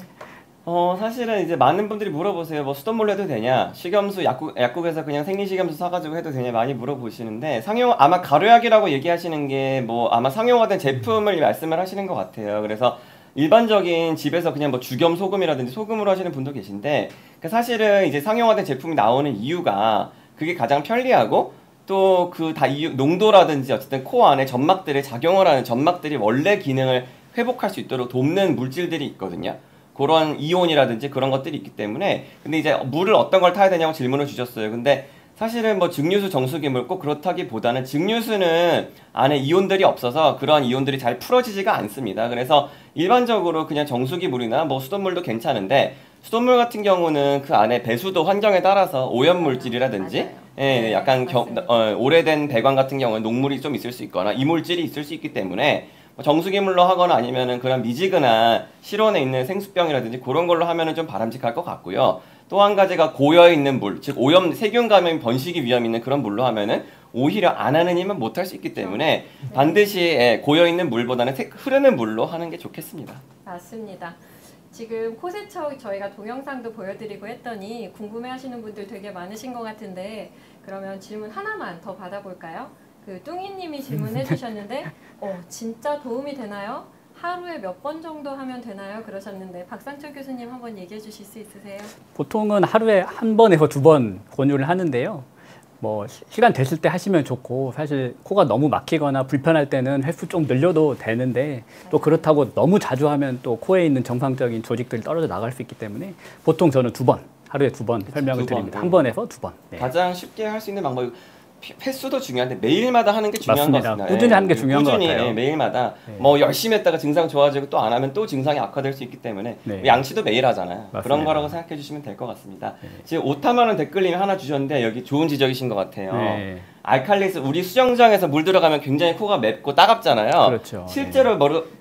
사실은 이제 많은 분들이 물어보세요. 뭐 수돗물로 해도 되냐? 식염수 약국에서 그냥 생리식염수 사가지고 해도 되냐? 많이 물어보시는데 아마 가루약이라고 얘기하시는 게 뭐 아마 상용화된 제품을 말씀을 하시는 것 같아요. 그래서 일반적인 집에서 그냥 뭐 죽염 소금이라든지 소금으로 하시는 분도 계신데 사실은 이제 상용화된 제품이 나오는 이유가 그게 가장 편리하고 또 그 농도라든지 어쨌든 코 안에 점막들의 작용을 하는 점막들이 원래 기능을 회복할 수 있도록 돕는 물질들이 있거든요. 그런 이온이라든지 그런 것들이 있기 때문에 근데 이제 물을 어떤 걸 타야 되냐고 질문을 주셨어요. 근데 사실은 뭐 증류수, 정수기물 꼭 그렇다기보다는 증류수는 안에 이온들이 없어서 그런 이온들이 잘 풀어지지가 않습니다. 그래서 일반적으로 그냥 정수기물이나 뭐 수돗물도 괜찮은데 수돗물 같은 경우는 그 안에 배수도 환경에 따라서 오염물질이라든지 약간 오래된 배관 같은 경우는 녹물이 좀 있을 수 있거나 이물질이 있을 수 있기 때문에 정수기물로 하거나 아니면은 그런 미지근한 실온에 있는 생수병이라든지 그런 걸로 하면은 좀 바람직할 것 같고요. 또 한 가지가 고여있는 물, 즉 세균 감염 번식이 위험이 있는 그런 물로 하면은 오히려 안 하는 일만 못할 수 있기 때문에 반드시 고여있는 물보다는 흐르는 물로 하는 게 좋겠습니다. 맞습니다. 지금 코세척 저희가 동영상도 보여드리고 했더니 궁금해하시는 분들 되게 많으신 것 같은데 그러면 질문 하나만 더 받아볼까요? 뚱이님이 질문해 주셨는데 진짜 도움이 되나요? 하루에 몇 번 정도 하면 되나요? 그러셨는데 박상철 교수님 한번 얘기해 주실 수 있으세요? 보통은 하루에 한 번에서 두 번 권유를 하는데요. 뭐 시간 됐을 때 하시면 좋고 사실 코가 너무 막히거나 불편할 때는 횟수 좀 늘려도 되는데 또 그렇다고 너무 자주 하면 또 코에 있는 정상적인 조직들이 떨어져 나갈 수 있기 때문에 보통 저는 하루에 두 번 설명을 드립니다. 한 번에서 두 번. 네. 가장 쉽게 할 수 있는 방법이 횟수도 중요한데 매일마다 하는 게 중요한 것 같습니다. 꾸준히 하는 게 중요한 것 같아요. 매일마다 뭐 열심히 했다가 증상 좋아지고 또 안 하면 또 증상이 악화될 수 있기 때문에 양치도 매일 하잖아요. 맞습니다. 그런 거라고 생각해 주시면 될 것 같습니다. 지금 오타마는 댓글님이 하나 주셨는데 여기 좋은 지적이신 것 같아요. 알칼리스 우리 수영장에서 물 들어가면 굉장히 코가 맵고 따갑잖아요. 그렇죠. 실제로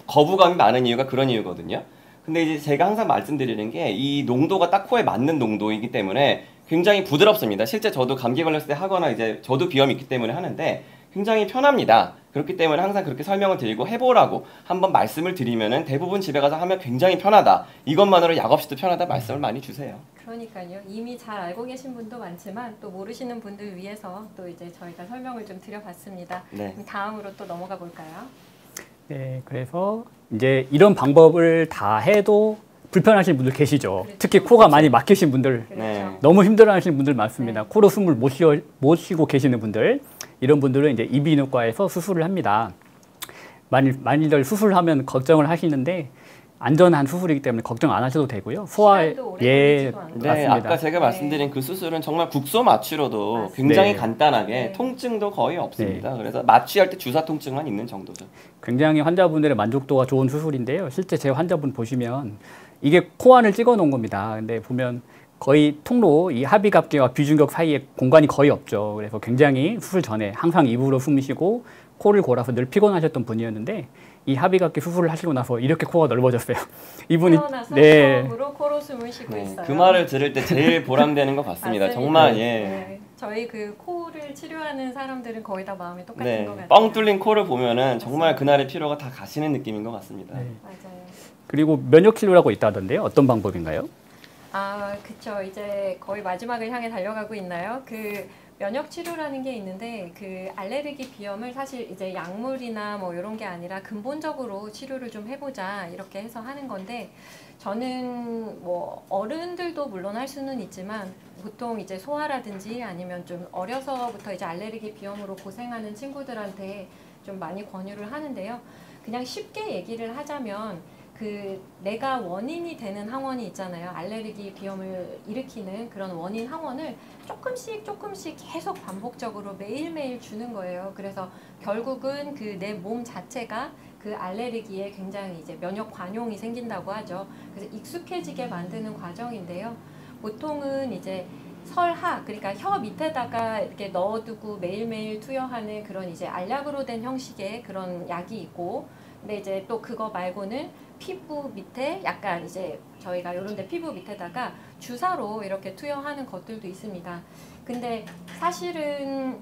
거부감이 많은 이유가 그런 이유거든요. 근데 이제 제가 항상 말씀드리는 게 이 농도가 딱 코에 맞는 농도이기 때문에 굉장히 부드럽습니다. 실제 저도 감기 걸렸을 때 하거나 이제 저도 비염이 있기 때문에 하는데 굉장히 편합니다. 그렇기 때문에 항상 그렇게 설명을 드리고 해보라고 한번 말씀을 드리면은 대부분 집에 가서 하면 굉장히 편하다. 이것만으로 약 없이도 편하다 말씀을 많이 주세요. 그러니까요. 이미 잘 알고 계신 분도 많지만 또 모르시는 분들 위해서 또 이제 저희가 설명을 좀 드려봤습니다. 네. 그럼 다음으로 또 넘어가 볼까요? 네, 그래서 이제 이런 방법을 다 해도 불편하신 분들 계시죠. 그렇죠. 특히 코가 많이 막히신 분들, 그렇죠. 너무 힘들어하시는 분들 많습니다. 코로 숨을 못 쉬고 계시는 분들, 이런 분들은 이제 이비인후과에서 수술을 합니다. 많이들 수술하면 걱정을 하시는데 안전한 수술이기 때문에 걱정 안 하셔도 되고요. 네, 아까 제가 말씀드린 그 수술은 정말 국소 마취로도 맞습니다. 굉장히 간단하게 통증도 거의 없습니다. 그래서 마취할 때 주사 통증만 있는 정도죠. 굉장히 환자분들의 만족도가 좋은 수술인데요. 실제 제 환자분 보시면 이게 코안을 찍어 놓은 겁니다. 근데 보면 거의 통로, 이 합의갑기와 비중격 사이에 공간이 거의 없죠. 그래서 굉장히 수술 전에 항상 입으로 숨 쉬고 코를 골아서 늘 피곤하셨던 분이었는데 이 합의각기 수술을 하시고 나서 이렇게 코가 넓어졌어요. 이분이 태어나서 네. 처음으로 코로 숨을 쉬고 네, 있어요. 그 말을 들을 때 제일 보람되는 것 같습니다. 맞습니다. 정말 예. 네, 저희 그 코를 치료하는 사람들은 거의 다 마음이 똑같은 네, 것 같아요. 뻥 뚫린 코를 보면은 정말 그날의 피로가 다 가시는 느낌인 것 같습니다. 네. 맞아요. 그리고 면역 치료라고 있다던데요. 어떤 방법인가요? 아, 그쵸. 이제 거의 마지막을 향해 달려가고 있나요? 그 면역 치료라는 게 있는데 그 알레르기 비염을 사실 이제 약물이나 뭐 이런 게 아니라 근본적으로 치료를 좀 해보자 이렇게 해서 하는 건데 저는 뭐 어른들도 물론 할 수는 있지만 보통 이제 소아라든지 아니면 좀 어려서부터 이제 알레르기 비염으로 고생하는 친구들한테 좀 많이 권유를 하는데요. 그냥 쉽게 얘기를 하자면 그 내가 원인이 되는 항원이 있잖아요. 알레르기 비염을 일으키는 그런 원인 항원을 조금씩 계속 반복적으로 매일매일 주는 거예요. 그래서 결국은 그 내 몸 자체가 그 알레르기에 굉장히 이제 면역 관용이 생긴다고 하죠. 그래서 익숙해지게 만드는 과정인데요. 보통은 이제 설하, 그러니까 혀 밑에다가 이렇게 넣어두고 매일매일 투여하는 그런 이제 알약으로 된 형식의 그런 약이 있고, 근데 이제 또 그거 말고는 피부 밑에 약간 이제 저희가 요런데 피부 밑에다가 주사로 이렇게 투여하는 것들도 있습니다. 근데 사실은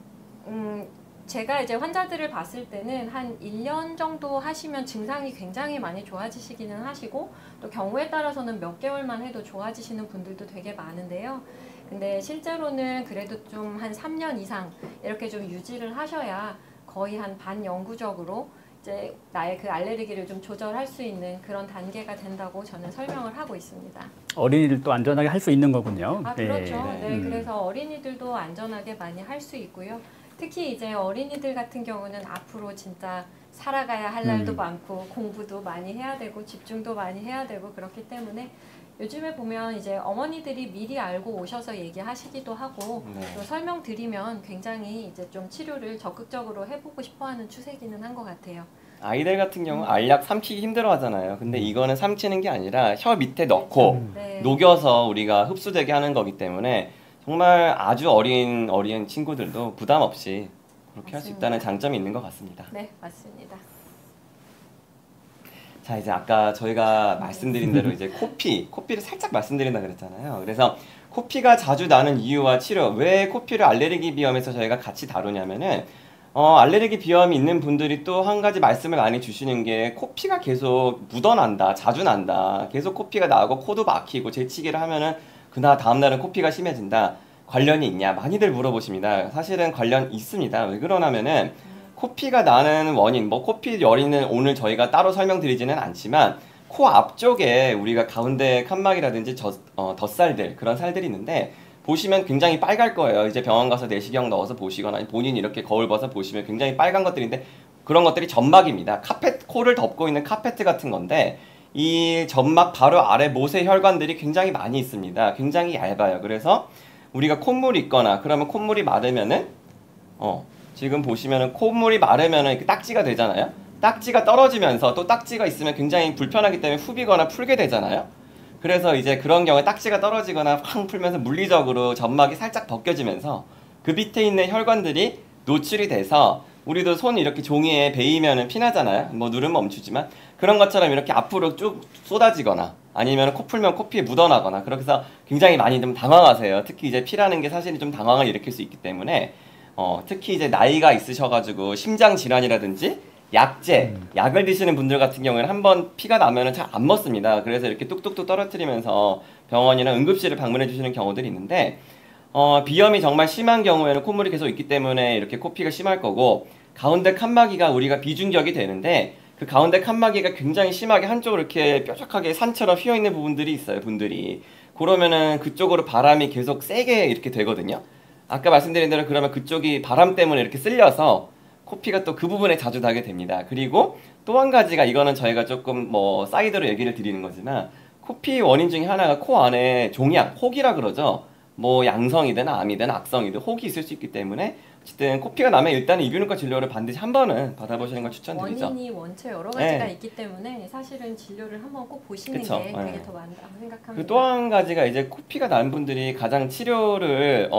제가 이제 환자들을 봤을 때는 한 1년 정도 하시면 증상이 굉장히 많이 좋아지시기는 하시고 또 경우에 따라서는 몇 개월만 해도 좋아지시는 분들도 되게 많은데요. 근데 실제로는 그래도 좀 한 3년 이상 이렇게 좀 유지를 하셔야 거의 한 반영구적으로 이제 나의 그 알레르기를 좀 조절할 수 있는 그런 단계가 된다고 저는 설명을 하고 있습니다. 어린이들도 안전하게 할 수 있는 거군요. 아, 그렇죠. 네. 네, 그래서 어린이들도 안전하게 많이 할 수 있고요. 특히 이제 어린이들 같은 경우는 앞으로 진짜 살아가야 할 날도 많고 공부도 많이 해야 되고 집중도 많이 해야 되고 그렇기 때문에 요즘에 보면 이제 어머니들이 미리 알고 오셔서 얘기하시기도 하고 네. 또 설명드리면 굉장히 이제 좀 치료를 적극적으로 해보고 싶어하는 추세기는 한 것 같아요. 아이들 같은 경우 알약 삼키기 힘들어 하잖아요. 근데 이거는 삼키는 게 아니라 혀 밑에 넣고 네. 녹여서 우리가 흡수되게 하는 거기 때문에 정말 아주 어린 친구들도 부담 없이 그렇게 할 수 맞습니다. 있다는 장점이 있는 것 같습니다. 네, 맞습니다. 자, 이제 아까 저희가 말씀드린 대로 이제 코피를 살짝 말씀드린다 그랬잖아요. 그래서 코피가 자주 나는 이유와 치료, 왜 코피를 알레르기 비염에서 저희가 같이 다루냐면은 알레르기 비염이 있는 분들이 또 한 가지 말씀을 많이 주시는 게 코피가 계속 묻어난다, 자주 난다, 계속 코피가 나고 코도 막히고 재채기를 하면은 다음 날은 코피가 심해진다. 관련이 있냐? 많이들 물어보십니다. 사실은 관련 있습니다. 왜 그러냐면은 코피가 나는 원인, 뭐 코피 열이는 오늘 저희가 따로 설명드리지는 않지만 코 앞쪽에 우리가 가운데 칸막이라든지 덧살들, 그런 살들이 있는데 보시면 굉장히 빨갈 거예요. 이제 병원 가서 내시경 넣어서 보시거나 본인이 이렇게 거울 봐서 보시면 굉장히 빨간 것들인데 그런 것들이 점막입니다. 코를 덮고 있는 카페트 같은 건데 이 점막 바로 아래 모세 혈관들이 굉장히 많이 있습니다. 굉장히 얇아요. 그래서 우리가 콧물이 있거나 그러면 콧물이 마르면은 지금 보시면은 콧물이 마르면은 이렇게 딱지가 되잖아요. 딱지가 떨어지면서 또 딱지가 있으면 굉장히 불편하기 때문에 후비거나 풀게 되잖아요. 그래서 이제 그런 경우에 딱지가 떨어지거나 팡 풀면서 물리적으로 점막이 살짝 벗겨지면서 그 밑에 있는 혈관들이 노출이 돼서 우리도 손 이렇게 종이에 베이면은 피나잖아요. 뭐 누르면 멈추지만 그런 것처럼 이렇게 앞으로 쭉 쏟아지거나 아니면 코 풀면 코피에 묻어나거나 그렇게 해서 굉장히 많이 좀 당황하세요. 특히 이제 피라는 게 사실 좀 당황을 일으킬 수 있기 때문에 특히 이제 나이가 있으셔가지고 심장 질환이라든지 약을 드시는 분들 같은 경우에는 한번 피가 나면은 잘 안 멎습니다. 그래서 이렇게 뚝뚝뚝 떨어뜨리면서 병원이나 응급실을 방문해 주시는 경우들이 있는데 비염이 정말 심한 경우에는 콧물이 계속 있기 때문에 이렇게 코피가 심할 거고 가운데 칸막이가 우리가 비중격이 되는데 그 가운데 칸막이가 굉장히 심하게 한쪽으로 이렇게 뾰족하게 산처럼 휘어 있는 부분들이 있어요, 분들이. 그러면은 그쪽으로 바람이 계속 세게 이렇게 되거든요. 아까 말씀드린 대로 그러면 그쪽이 바람 때문에 이렇게 쓸려서 코피가 또 그 부분에 자주 나게 됩니다. 그리고 또 한 가지가 이거는 저희가 조금 뭐 사이드로 얘기를 드리는 거지만 코피 원인 중에 하나가 코 안에 종양, 혹이라 그러죠. 뭐 양성이든 암이든 악성이든 혹이 있을 수 있기 때문에 어쨌든 코피가 나면 일단은 이비인후과 진료를 반드시 한 번은 받아보시는 걸 추천드리죠. 원인이 원체 여러 가지가 네. 있기 때문에 사실은 진료를 한번 꼭 보시는 그쵸. 게 되게 네. 더 많다고 생각합니다. 또 한 가지가 이제 코피가 난 분들이 가장 치료를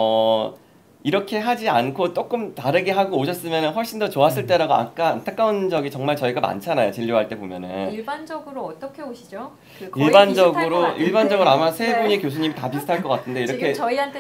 이렇게 하지 않고 조금 다르게 하고 오셨으면 훨씬 더 좋았을 때라고 아까 안타까운 적이 정말 저희가 많잖아요. 진료할 때 보면은. 일반적으로 어떻게 오시죠? 그 거의 비슷할 것 같은데. 일반적으로 아마 세 네. 분이 교수님이 다 비슷할 것 같은데 지금 이렇게 저희한테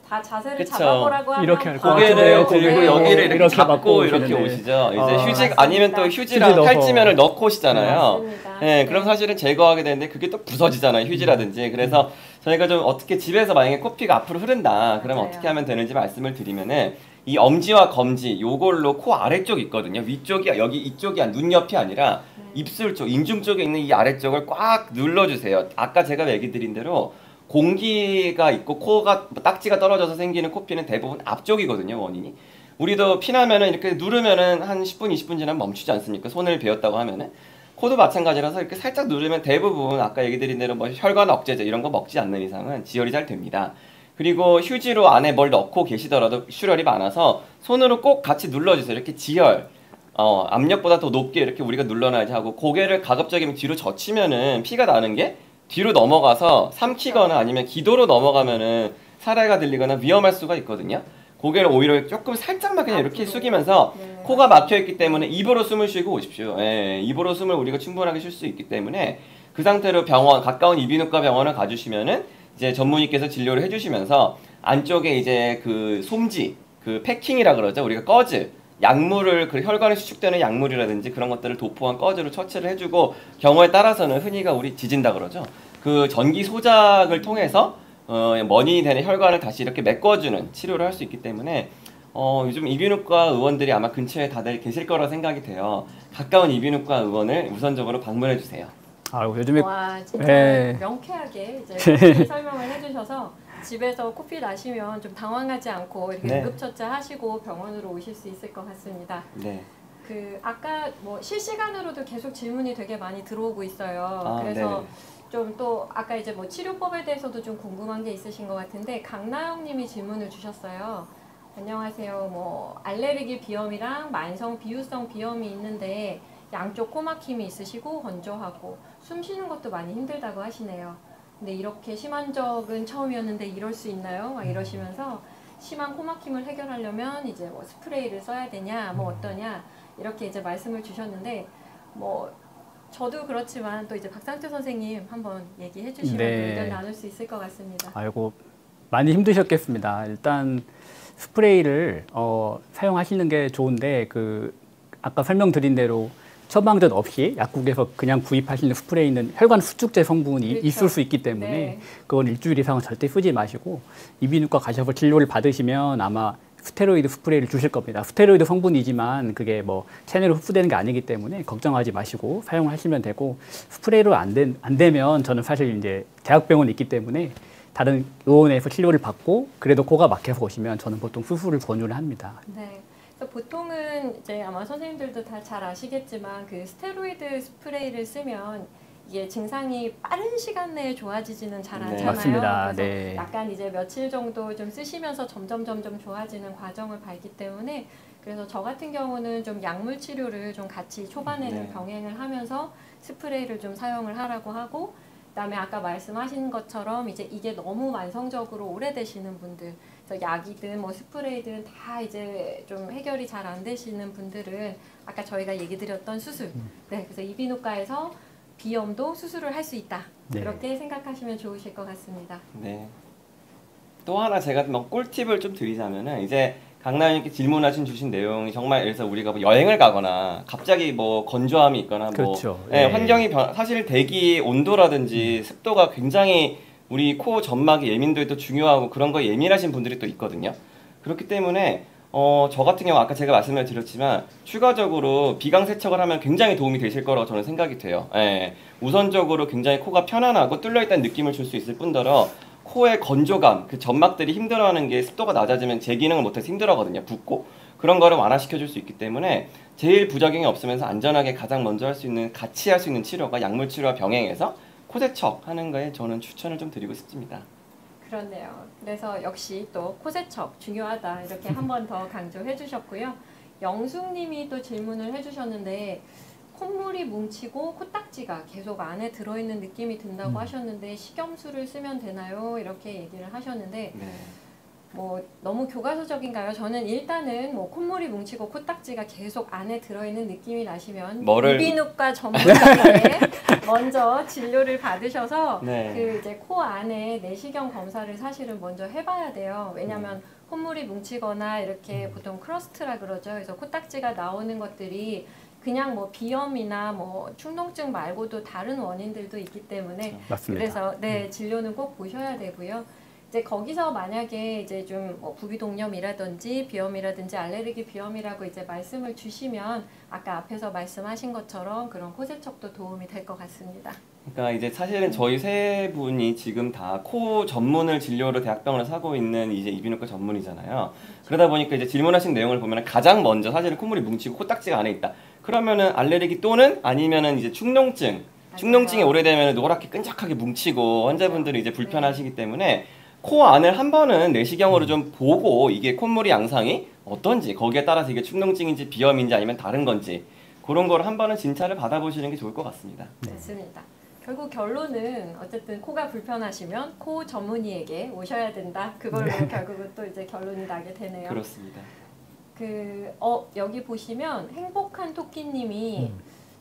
다 자세를 그쵸. 잡아보라고 하면 이렇게 할 것 고개를 같은데요. 들고 네. 여기를 이렇게 이렇게 잡고 받고 이렇게 오시는데. 오시죠. 이제 아, 휴지 맞습니다. 아니면 또 휴지랑 휴지 넣어서. 탈지면을 넣고 오시잖아요. 맞습니다. 네, 그럼 사실은 제거하게 되는데 그게 또 부서지잖아요. 휴지라든지. 그래서 저희가 좀 어떻게 집에서 만약에 코피가 앞으로 흐른다. 그러면 맞아요. 어떻게 하면 되는지 말씀을 드리면은 이 엄지와 검지 요걸로 코 아래쪽 있거든요. 위쪽이 여기 이쪽이 눈 옆이 아니라 입술 쪽, 인중 쪽에 있는 이 아래쪽을 꽉 눌러주세요. 아까 제가 얘기 드린 대로 공기가 있고 코가 딱지가 떨어져서 생기는 코피는 대부분 앞쪽이거든요, 원인이. 우리도 피나면은 이렇게 누르면은 한 10분, 20분 지나면 멈추지 않습니까? 손을 베었다고 하면은. 코도 마찬가지라서 이렇게 살짝 누르면 대부분 아까 얘기 드린 대로 뭐 혈관 억제제 이런 거 먹지 않는 이상은 지혈이 잘 됩니다. 그리고 휴지로 안에 뭘 넣고 계시더라도 출혈이 많아서 손으로 꼭 같이 눌러주세요. 이렇게 지혈, 압력보다 더 높게 이렇게 우리가 눌러놔야지 하고 고개를 가급적이면 뒤로 젖히면은 피가 나는 게 뒤로 넘어가서 삼키거나 아니면 기도로 넘어가면은 살해가 들리거나 위험할 수가 있거든요. 고개를 오히려 조금 살짝만 그냥 이렇게 숙이면서 코가 막혀있기 때문에 입으로 숨을 쉬고 오십시오. 예, 입으로 숨을 우리가 충분하게 쉴 수 있기 때문에 그 상태로 가까운 이비인후과 병원을 가주시면은 이제 전문의께서 진료를 해주시면서 안쪽에 이제 그 솜지, 그 패킹이라 그러죠. 우리가 꺼즈, 약물을 그 혈관에 수축되는 약물이라든지 그런 것들을 도포한 꺼즈로 처치를 해주고 경우에 따라서는 흔히가 우리 지진다 그러죠. 그 전기 소작을 통해서 원인이 되는 혈관을 다시 이렇게 메꿔주는 치료를 할 수 있기 때문에 요즘 이비인후과 의원들이 아마 근처에 다들 계실 거라 생각이 돼요. 가까운 이비인후과 의원을 우선적으로 방문해 주세요. 아유, 요즘에 와 진짜 네. 명쾌하게 이제 설명을 해주셔서 집에서 코피 나시면 좀 당황하지 않고 이렇게 네. 응급처치 하시고 병원으로 오실 수 있을 것 같습니다. 네. 그 아까 뭐 실시간으로도 계속 질문이 되게 많이 들어오고 있어요. 아, 그래서 네네. 좀 또 아까 이제 뭐 치료법에 대해서도 좀 궁금한 게 있으신 것 같은데 강나영님이 질문을 주셨어요. 안녕하세요. 뭐 알레르기 비염이랑 만성 비유성 비염이 있는데 양쪽 코막힘이 있으시고 건조하고 숨 쉬는 것도 많이 힘들다고 하시네요. 근데 이렇게 심한 적은 처음이었는데 이럴 수 있나요? 막 이러시면서 심한 코막힘을 해결하려면 이제 뭐 스프레이를 써야 되냐, 뭐 어떠냐 이렇게 이제 말씀을 주셨는데 뭐 저도 그렇지만 또 이제 박상태 선생님 한번 얘기해 주시면 또 의견 나눌 수 있을 것 같습니다. 아이고 많이 힘드셨겠습니다. 일단 스프레이를 사용하시는 게 좋은데 그 아까 설명드린 대로 처방전 없이 약국에서 그냥 구입하시는 스프레이는 혈관 수축제 성분이 그렇죠. 있을 수 있기 때문에 네. 그건 일주일 이상은 절대 쓰지 마시고 이비인후과 가셔서 진료를 받으시면 아마 스테로이드 스프레이를 주실 겁니다. 스테로이드 성분이지만 그게 뭐 체내로 흡수되는 게 아니기 때문에 걱정하지 마시고 사용하시면 되고 스프레이로 안 되면 저는 사실 이제 대학병원에 있기 때문에 다른 의원에서 치료를 받고 그래도 코가 막혀서 오시면 저는 보통 수술을 권유를 합니다. 네. 그래서 보통은 이제 아마 선생님들도 다 잘 아시겠지만 그 스테로이드 스프레이를 쓰면 이게 증상이 빠른 시간 내에 좋아지지는 잘 않잖아요. 맞습니다. 그래서 네. 약간 이제 며칠 정도 좀 쓰시면서 점점 좋아지는 과정을 밟기 때문에 그래서 저 같은 경우는 좀 약물 치료를 좀 같이 초반에는 병행을 하면서 스프레이를 좀 사용을 하라고 하고 그다음에 아까 말씀하신 것처럼 이제 이게 너무 만성적으로 오래되시는 분들 그래서 약이든 뭐 스프레이든 다 이제 좀 해결이 잘 안 되시는 분들은 아까 저희가 얘기 드렸던 수술 네, 그래서 이비인후과에서 비염도 수술을 할 수 있다. 네. 그렇게 생각하시면 좋으실 것 같습니다. 네. 또 하나 제가 뭐 꿀팁을 좀 드리자면은 이제 강나영님께 질문하신 주신 내용이 정말 그래서 우리가 뭐 여행을 가거나 갑자기 뭐 건조함이 있거나 그렇죠. 뭐 네, 네. 환경이 사실 대기 온도라든지 습도가 굉장히 우리 코 점막의 예민도에 또 중요하고 그런 거에 예민하신 분들이 또 있거든요. 그렇기 때문에 저 같은 경우 아까 제가 말씀을 드렸지만 추가적으로 비강 세척을 하면 굉장히 도움이 되실 거라고 저는 생각이 돼요. 예. 우선적으로 굉장히 코가 편안하고 뚫려있다는 느낌을 줄 수 있을 뿐더러 코의 건조감, 그 점막들이 힘들어하는 게 습도가 낮아지면 제 기능을 못해서 힘들어하거든요. 붓고. 그런 거를 완화시켜 줄 수 있기 때문에 제일 부작용이 없으면서 안전하게 가장 먼저 할 수 있는 같이 할 수 있는 치료가 약물 치료와 병행해서 코 세척 하는 거에 저는 추천을 좀 드리고 싶습니다. 그렇네요. 그래서 역시 또 코세척 중요하다 이렇게 한 번 더 강조해 주셨고요. 영숙님이 또 질문을 해주셨는데 콧물이 뭉치고 코딱지가 계속 안에 들어있는 느낌이 든다고 하셨는데 식염수를 쓰면 되나요? 이렇게 얘기를 하셨는데 네. 뭐 너무 교과서적인가요? 저는 일단은 뭐 콧물이 뭉치고 코딱지가 계속 안에 들어있는 느낌이 나시면 이비인후과 전문가에게 먼저 진료를 받으셔서 네. 그 이제 코 안에 내시경 검사를 사실은 먼저 해봐야 돼요. 왜냐하면 콧물이 뭉치거나 이렇게 보통 크러스트라 그러죠. 그래서 코딱지가 나오는 것들이 그냥 뭐 비염이나 뭐 충농증 말고도 다른 원인들도 있기 때문에 맞습니다. 그래서 네 진료는 꼭 보셔야 되고요. 이제 거기서 만약에 이제 좀 뭐 부비동염이라든지 비염이라든지 알레르기 비염이라고 이제 말씀을 주시면 아까 앞에서 말씀하신 것처럼 그런 코 세척도 도움이 될 것 같습니다. 그러니까 이제 사실은 저희 세 분이 지금 다 코 전문을 진료로 대학병원에서 하고 있는 이제 이비인후과 전문이잖아요. 그러다 보니까 이제 질문하신 내용을 보면 가장 먼저 사실은 콧물이 뭉치고 코딱지가 안에 있다. 그러면은 알레르기 또는 아니면은 이제 충농증. 충농증이 오래되면 노랗게 끈적하게 뭉치고 환자분들이 이제 불편하시기 때문에 코 안을 한 번은 내시경으로 좀 보고 이게 콧물이 양상이 어떤지 거기에 따라서 이게 충농증인지 비염인지 아니면 다른 건지 그런 거를 한 번은 진찰을 받아보시는 게 좋을 것 같습니다. 맞습니다. 결국 결론은 어쨌든 코가 불편하시면 코 전문의에게 오셔야 된다. 그걸로 결국은 또 이제 결론이 나게 되네요. 그렇습니다. 여기 보시면 행복한 토끼님이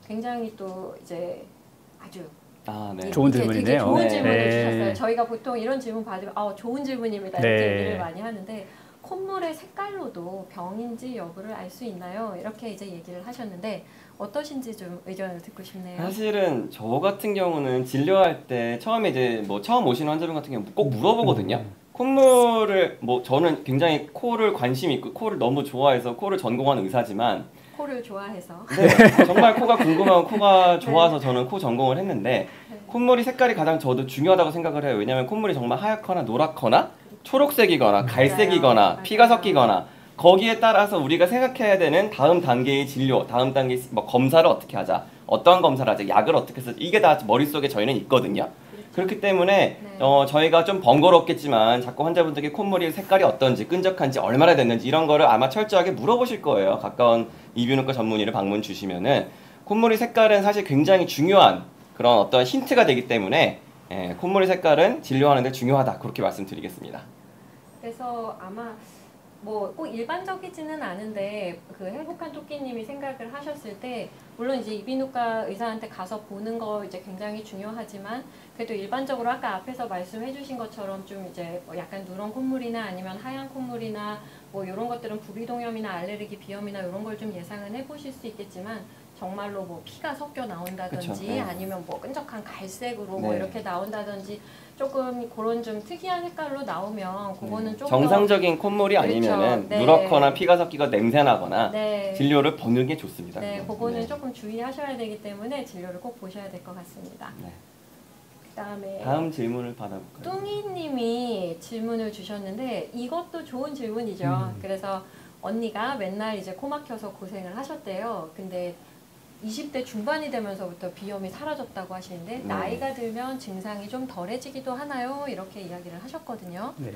굉장히 또 이제 아주 네. 좋은 되게 질문이네요. 좋은 네. 질문을 주셨어요. 저희가 보통 이런 질문 받으면 좋은 질문입니다. 이렇게 얘기를 많이 하는데 콧물의 색깔로도 병인지 여부를 알 수 있나요? 이렇게 이제 얘기를 하셨는데 어떠신지 좀 의견을 듣고 싶네요. 사실은 저 같은 경우는 진료할 때 처음에 이제 뭐 처음 오시는 환자분 같은 경우 꼭 물어보거든요. 콧물을 뭐 저는 굉장히 코를 관심 있고 코를 너무 좋아해서 코를 전공하는 의사지만 코를 좋아해서 네, 정말 코가 궁금하고 코가 좋아서 저는 코 전공을 했는데 콧물이 색깔이 가장 저도 중요하다고 생각을 해요. 왜냐하면 콧물이 정말 하얗거나 노랗거나 초록색이거나 갈색이거나 맞아요. 피가 섞이거나 거기에 따라서 우리가 생각해야 되는 다음 단계의 진료, 다음 단계 뭐 검사를 어떻게 하자, 어떠한 검사를 하자, 약을 어떻게 쓰자 이게 다 머릿속에 저희는 있거든요. 그렇기 때문에 저희가 좀 번거롭겠지만 자꾸 환자분들께 콧물이 색깔이 어떤지 끈적한지 얼마나 됐는지 이런 거를 아마 철저하게 물어보실 거예요. 가까운 이비인후과 전문의를 방문 주시면은 콧물의 색깔은 사실 굉장히 중요한 그런 어떤 힌트가 되기 때문에 콧물의 색깔은 진료하는 데 중요하다 그렇게 말씀드리겠습니다. 그래서 아마 뭐 꼭 일반적이지는 않은데 그 행복한 토끼님이 생각을 하셨을 때 물론 이제 이비인후과 의사한테 가서 보는 거 이제 굉장히 중요하지만 그래도 일반적으로 아까 앞에서 말씀해주신 것처럼 좀 이제 뭐 약간 누런 콧물이나 아니면 하얀 콧물이나 뭐 이런 것들은 부비동염이나 알레르기 비염이나 이런 걸 좀 예상은 해보실 수 있겠지만 정말로 뭐 피가 섞여 나온다든지 그쵸, 네. 아니면 뭐 끈적한 갈색으로 네. 뭐 이렇게 나온다든지 조금 그런 좀 특이한 색깔로 나오면 그거는 좀 정상적인 콧물이 그렇죠. 아니면은 네. 누렇거나 피가 섞이고 냄새나거나 네. 진료를 보는 게 좋습니다. 네, 그건. 그거는 네. 조금 주의하셔야 되기 때문에 진료를 꼭 보셔야 될 것 같습니다. 네. 그다음에 다음 질문을 받아볼까요? 뚱이님이 질문을 주셨는데 이것도 좋은 질문이죠. 그래서 언니가 맨날 이제 코 막혀서 고생을 하셨대요. 근데 20대 중반이 되면서부터 비염이 사라졌다고 하시는데 나이가 들면 증상이 좀 덜해지기도 하나요? 이렇게 이야기를 하셨거든요. 네.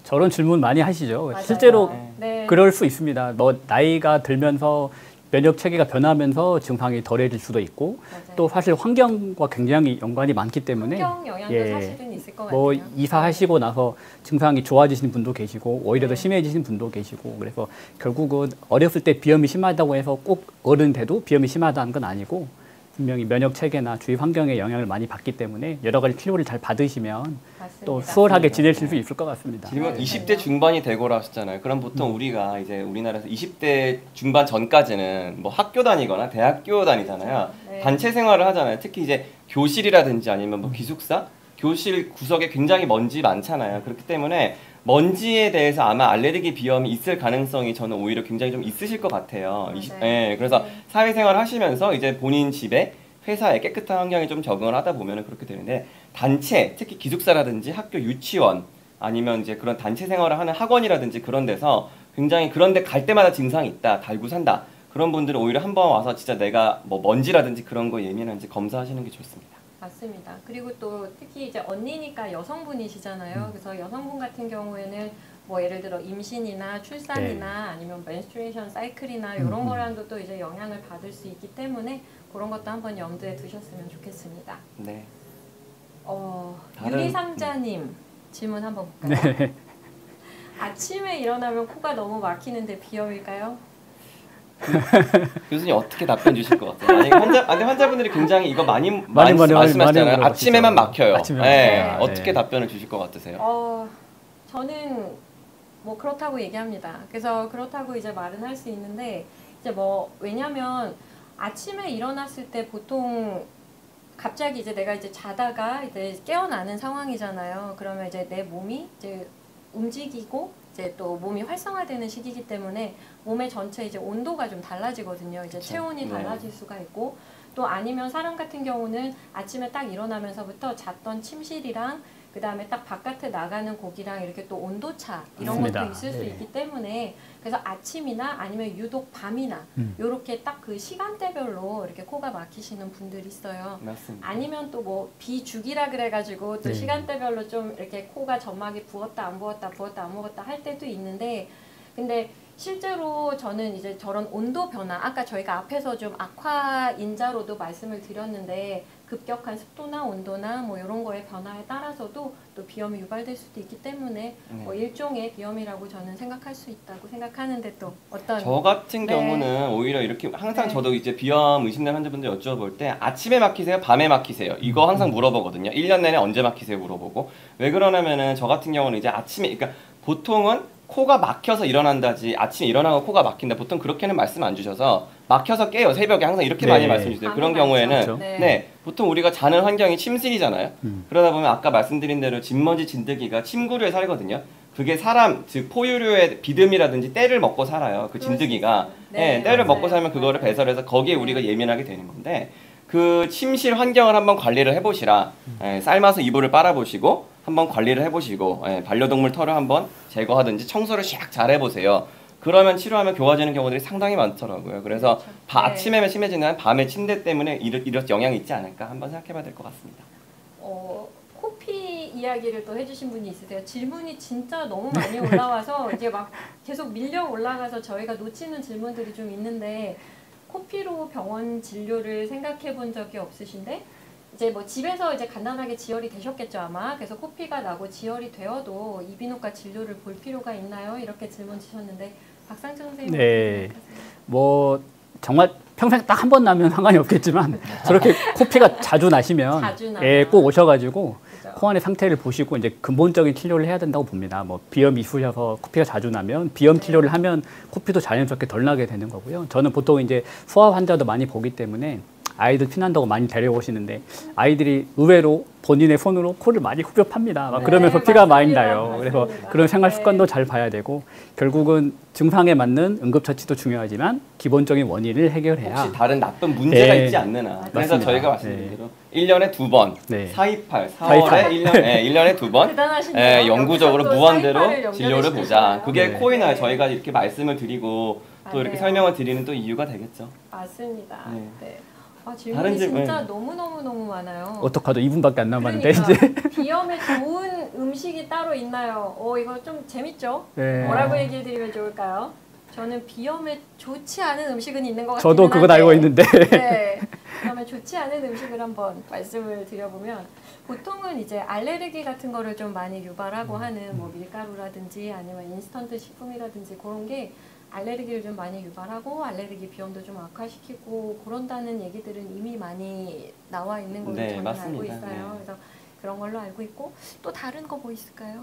저런 질문 많이 하시죠. 맞아요. 실제로 네. 그럴 수 있습니다. 뭐 나이가 들면서 면역 체계가 변하면서 증상이 덜해질 수도 있고 맞아요. 또 사실 환경과 굉장히 연관이 많기 때문에 환경 영향도 사실은 있을 것 뭐 같아요. 이사하시고 나서 증상이 좋아지시는 분도 계시고 오히려 더 네. 심해지시는 분도 계시고 그래서 결국은 어렸을 때 비염이 심하다고 해서 꼭 어른 돼도 비염이 심하다는 건 아니고 분명히 면역 체계나 주위 환경의 영향을 많이 받기 때문에 여러 가지 치료를 잘 받으시면 맞습니다. 또 수월하게 지내실 수 있을 것 같습니다. 질문 네. 20대 중반이 되고라 하셨잖아요. 그럼 보통 우리가 이제 우리나라에서 20대 중반 전까지는 뭐 학교 다니거나 대학교 다니잖아요. 네. 단체 생활을 하잖아요. 특히 이제 교실이라든지 아니면 뭐 기숙사, 교실 구석에 굉장히 먼지 많잖아요. 그렇기 때문에 먼지에 대해서 아마 알레르기 비염이 있을 가능성이 저는 오히려 굉장히 좀 있으실 것 같아요. 그래서 네. 사회생활을 하시면서 이제 본인 집에 회사에 깨끗한 환경에 좀 적응을 하다 보면 그렇게 되는데 단체, 특히 기숙사라든지 학교 유치원 아니면 이제 그런 단체 생활을 하는 학원이라든지 그런 데서 굉장히 그런 데 갈 때마다 증상이 있다, 달고 산다. 그런 분들은 오히려 한번 와서 진짜 내가 뭐 먼지라든지 그런 거 예민한지 검사하시는 게 좋습니다. 맞습니다. 그리고 또 특히 이제 언니니까 여성분이시잖아요. 그래서 여성분 같은 경우에는 뭐 예를 들어 임신이나 출산이나 아니면 menstruation 사이클이나 이런 거랑도 또 이제 영향을 받을 수 있기 때문에 그런 것도 한번 염두에 두셨으면 좋겠습니다. 네. 유리상자님 질문 한번 볼까요? 아침에 일어나면 코가 너무 막히는데 비염일까요? 교수님 어떻게 답변 주실 것 같아요? 아니 환자분들이 굉장히 이거 많이 말씀하시잖아요. 많이 아침에만 막혀요. 아침에만 네. 막혀요. 어떻게 네. 답변을 주실 것 같으세요? 저는 뭐 그렇다고 얘기합니다. 그래서 그렇다고 이제 말은 할 수 있는데 이제 뭐 왜냐면 아침에 일어났을 때 보통 갑자기 이제 내가 이제 자다가 이제 깨어나는 상황이잖아요. 그러면 이제 내 몸이 이제 움직이고 이제 또 몸이 활성화되는 시기이기 때문에 몸의 전체 이제 온도가 좀 달라지거든요. 이제 그쵸. 체온이 달라질 수가 있고 또 아니면 사람 같은 경우는 아침에 딱 일어나면서부터 잤던 침실이랑 그 다음에 딱 바깥에 나가는 곡이랑 이렇게 또 온도차 이런 맞습니다. 것도 있을 수 네. 있기 때문에 그래서 아침이나 아니면 유독 밤이나 요렇게 딱 그 시간대별로 이렇게 코가 막히시는 분들이 있어요. 맞습니다. 아니면 또 뭐 비주기라 그래가지고 또 네. 시간대별로 좀 이렇게 코가 점막이 부었다 안 부었다 부었다 안 부었다 할 때도 있는데 근데 실제로 저는 이제 저런 온도 변화 아까 저희가 앞에서 좀 악화 인자로도 말씀을 드렸는데 급격한 습도나 온도나 뭐 이런 거의 변화에 따라서도 또 비염이 유발될 수도 있기 때문에 뭐 일종의 비염이라고 저는 생각할 수 있다고 생각하는데 또 어떤 저 같은 네. 경우는 오히려 이렇게 항상 네. 저도 이제 비염 의심되는 환자분들 여쭤볼 때 아침에 막히세요? 밤에 막히세요? 이거 항상 물어보거든요. 1년 내내 언제 막히세요? 물어보고. 왜 그러냐면은 저 같은 경우는 이제 아침에 그러니까 보통은 코가 막혀서 일어난다지 아침에 일어나고 코가 막힌다. 보통 그렇게는 말씀 안 주셔서 막혀서 깨요. 새벽에 항상 이렇게 네. 많이 말씀 주세요. 밤에 그런 맞죠. 경우에는 그렇죠. 네. 보통 우리가 자는 환경이 침실이잖아요. 그러다 보면 아까 말씀드린 대로 진먼지 진드기가 침구류에 살거든요. 그게 사람 즉 포유류의 비듬이라든지 때를 먹고 살아요. 그 진드기가 네, 때를 맞아요. 먹고 살면 그거를 맞아요. 배설해서 거기에 우리가 예민하게 되는 건데 그 침실 환경을 한번 관리를 해보시라. 삶아서 이불을 빨아보시고 한번 관리를 해보시고 반려동물 털을 한번 제거하든지 청소를 샥 잘 해보세요. 그러면 치료하면 좋아지는 경우들이 상당히 많더라고요. 그래서 그렇죠. 네. 아침에만 심해지는 밤에 침대 때문에 이런 영향이 있지 않을까 한번 생각해봐야 될 것 같습니다. 코피 이야기를 또 해주신 분이 있으세요. 질문이 진짜 너무 많이 올라와서 이게 막 계속 밀려 올라가서 저희가 놓치는 질문들이 좀 있는데 코피로 병원 진료를 생각해 본 적이 없으신데 이제 뭐 집에서 이제 간단하게 지혈이 되셨겠죠 아마. 그래서 코피가 나고 지혈이 되어도 이비인후과 진료를 볼 필요가 있나요? 이렇게 질문 주셨는데 박상철 선생님 네. 어떻게 생각하세요? 뭐 정말 평생 딱 한 번 나면 상관이 없겠지만 저렇게 코피가 자주 나시면 자주 나면. 예, 꼭 오셔가지고 그죠. 코 안의 상태를 보시고 이제 근본적인 치료를 해야 된다고 봅니다. 뭐 비염이 있으셔서 코피가 자주 나면 비염 치료를 하면 코피도 자연스럽게 덜 나게 되는 거고요. 저는 보통 이제 소아 환자도 많이 보기 때문에 아이들 피난다고 많이 데려오시는데 아이들이 의외로 본인의 손으로 코를 많이 후벼 팝니다. 막 네, 그러면서 피가 많이 맞습니다. 나요. 그래서 맞습니다. 그런 생활 습관도 네. 잘 봐야 되고 결국은 증상에 맞는 응급처치도 중요하지만 기본적인 원인을 해결해야 혹시 다른 나쁜 문제가 네. 있지 않느냐. 그래서 맞습니다. 저희가 말씀드린 대로 1년에 2번, 네. 428, 428. 4월에 1년에 2번 대단하시네요. 영구적으로 여기서 또 무한대로 사이파를 진료를 보자. 연결해 그게 네. 코이나 네. 저희가 이렇게 말씀을 드리고 또 이렇게 맞네요. 설명을 드리는 또 이유가 되겠죠. 맞습니다. 네. 네. 다른 질문이 질문, 진짜 네. 너무 많아요. 어떡하죠? 2분밖에 안 남았는데 그러니까 이제 비염에 좋은 음식이 따로 있나요? 이거 좀 재밌죠? 네. 뭐라고 얘기해드리면 좋을까요? 저는 비염에 좋지 않은 음식은 있는 것 같긴 저도 그건 한데 알고 있는데 네. 그러면 좋지 않은 음식을 한번 말씀을 드려보면 보통은 이제 알레르기 같은 거를 좀 많이 유발하고 하는 뭐 밀가루라든지 아니면 인스턴트 식품이라든지 그런 게 알레르기를 좀 많이 유발하고 알레르기 비염도 좀 악화시키고 그런다는 얘기들은 이미 많이 나와 있는 걸로 네, 저는 알고 맞습니다. 있어요. 네. 그래서 그런 걸로 알고 있고 또 다른 거 뭐 있을까요?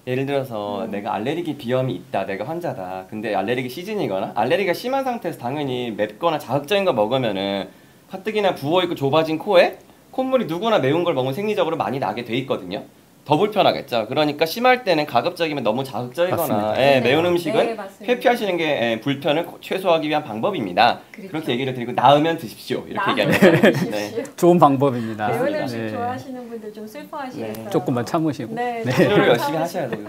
예를 들어서 내가 알레르기 비염이 있다, 내가 환자다. 근데 알레르기 시즌이거나 알레르기가 심한 상태에서 당연히 맵거나 자극적인 거 먹으면은 가뜩이나 부어있고 좁아진 코에 콧물이 누구나 매운 걸 먹으면 생리적으로 많이 나게 돼 있거든요. 더 불편하겠죠. 그러니까 심할 때는 가급적이면 너무 자극적이거나 맞습니다. 매운 네, 음식은 맞습니다. 회피하시는 게 불편을 최소화하기 위한 방법입니다. 그렇죠. 그렇게 얘기를 드리고 나으면 드십시오. 이렇게 나으면 얘기합니다. 드십시오. 네. 좋은 방법입니다. 매운 맞습니다. 음식 네. 좋아하시는 분들 좀 슬퍼하시겠어요. 네. 조금만 참으시고. 네, 치료를 열심히 참으시고. 하셔야 돼요.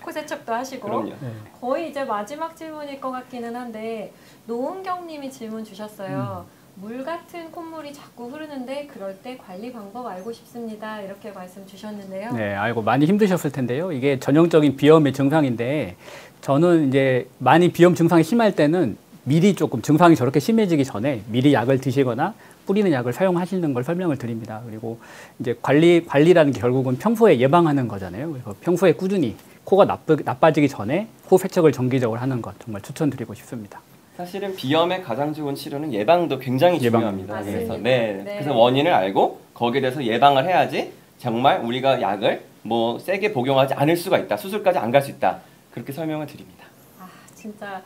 코 세척도 하시고. 그럼요. 네. 거의 이제 마지막 질문일 것 같기는 한데 노은경님이 질문 주셨어요. 물 같은 콧물이 자꾸 흐르는데 그럴 때 관리 방법 알고 싶습니다. 이렇게 말씀 주셨는데요. 네, 알고 많이 힘드셨을 텐데요. 이게 전형적인 비염의 증상인데 저는 이제 많이 비염 증상이 심할 때는 미리 조금 증상이 저렇게 심해지기 전에 미리 약을 드시거나 뿌리는 약을 사용하시는 걸 설명을 드립니다. 그리고 이제 관리라는 게 결국은 평소에 예방하는 거잖아요. 그래서 평소에 꾸준히 코가 나빠지기 전에 코 세척을 정기적으로 하는 것 정말 추천드리고 싶습니다. 사실은 비염의 가장 좋은 치료는 예방도 굉장히 중요합니다. 맞습니다. 그래서 네. 그래서 원인을 알고 거기에 대해서 예방을 해야지 정말 우리가 약을 뭐 세게 복용하지 않을 수가 있다. 수술까지 안 갈 수 있다. 그렇게 설명을 드립니다. 아, 진짜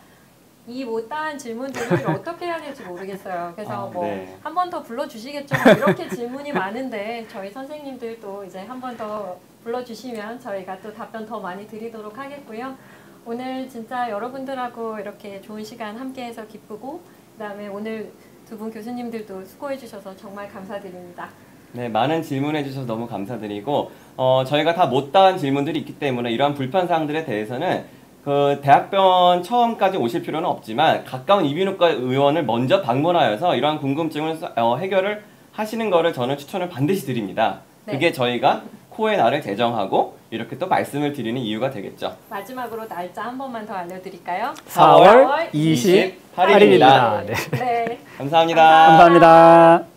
이 못다한 질문들을 어떻게 해야 될지 모르겠어요. 그래서 네. 한 번 더 불러주시겠죠. 뭐 이렇게 질문이 많은데 저희 선생님들도 이제 한 번 더 불러주시면 저희가 또 답변 더 많이 드리도록 하겠고요. 오늘 진짜 여러분들하고 이렇게 좋은 시간 함께해서 기쁘고 그다음에 오늘 두 분 교수님들도 수고해 주셔서 정말 감사드립니다. 네, 많은 질문해 주셔서 너무 감사드리고 저희가 다 못다한 질문들이 있기 때문에 이러한 불편사항들에 대해서는 그 대학병원 처음까지 오실 필요는 없지만 가까운 이비인후과 의원을 먼저 방문하여서 이러한 궁금증을 해결을 하시는 거를 저는 추천을 반드시 드립니다. 네. 그게 저희가 코의 날을 제정하고 이렇게 또 말씀을 드리는 이유가 되겠죠. 마지막으로 날짜 한 번만 더 알려드릴까요? 4월 28일입니다. 네. 네. 감사합니다. 감사합니다.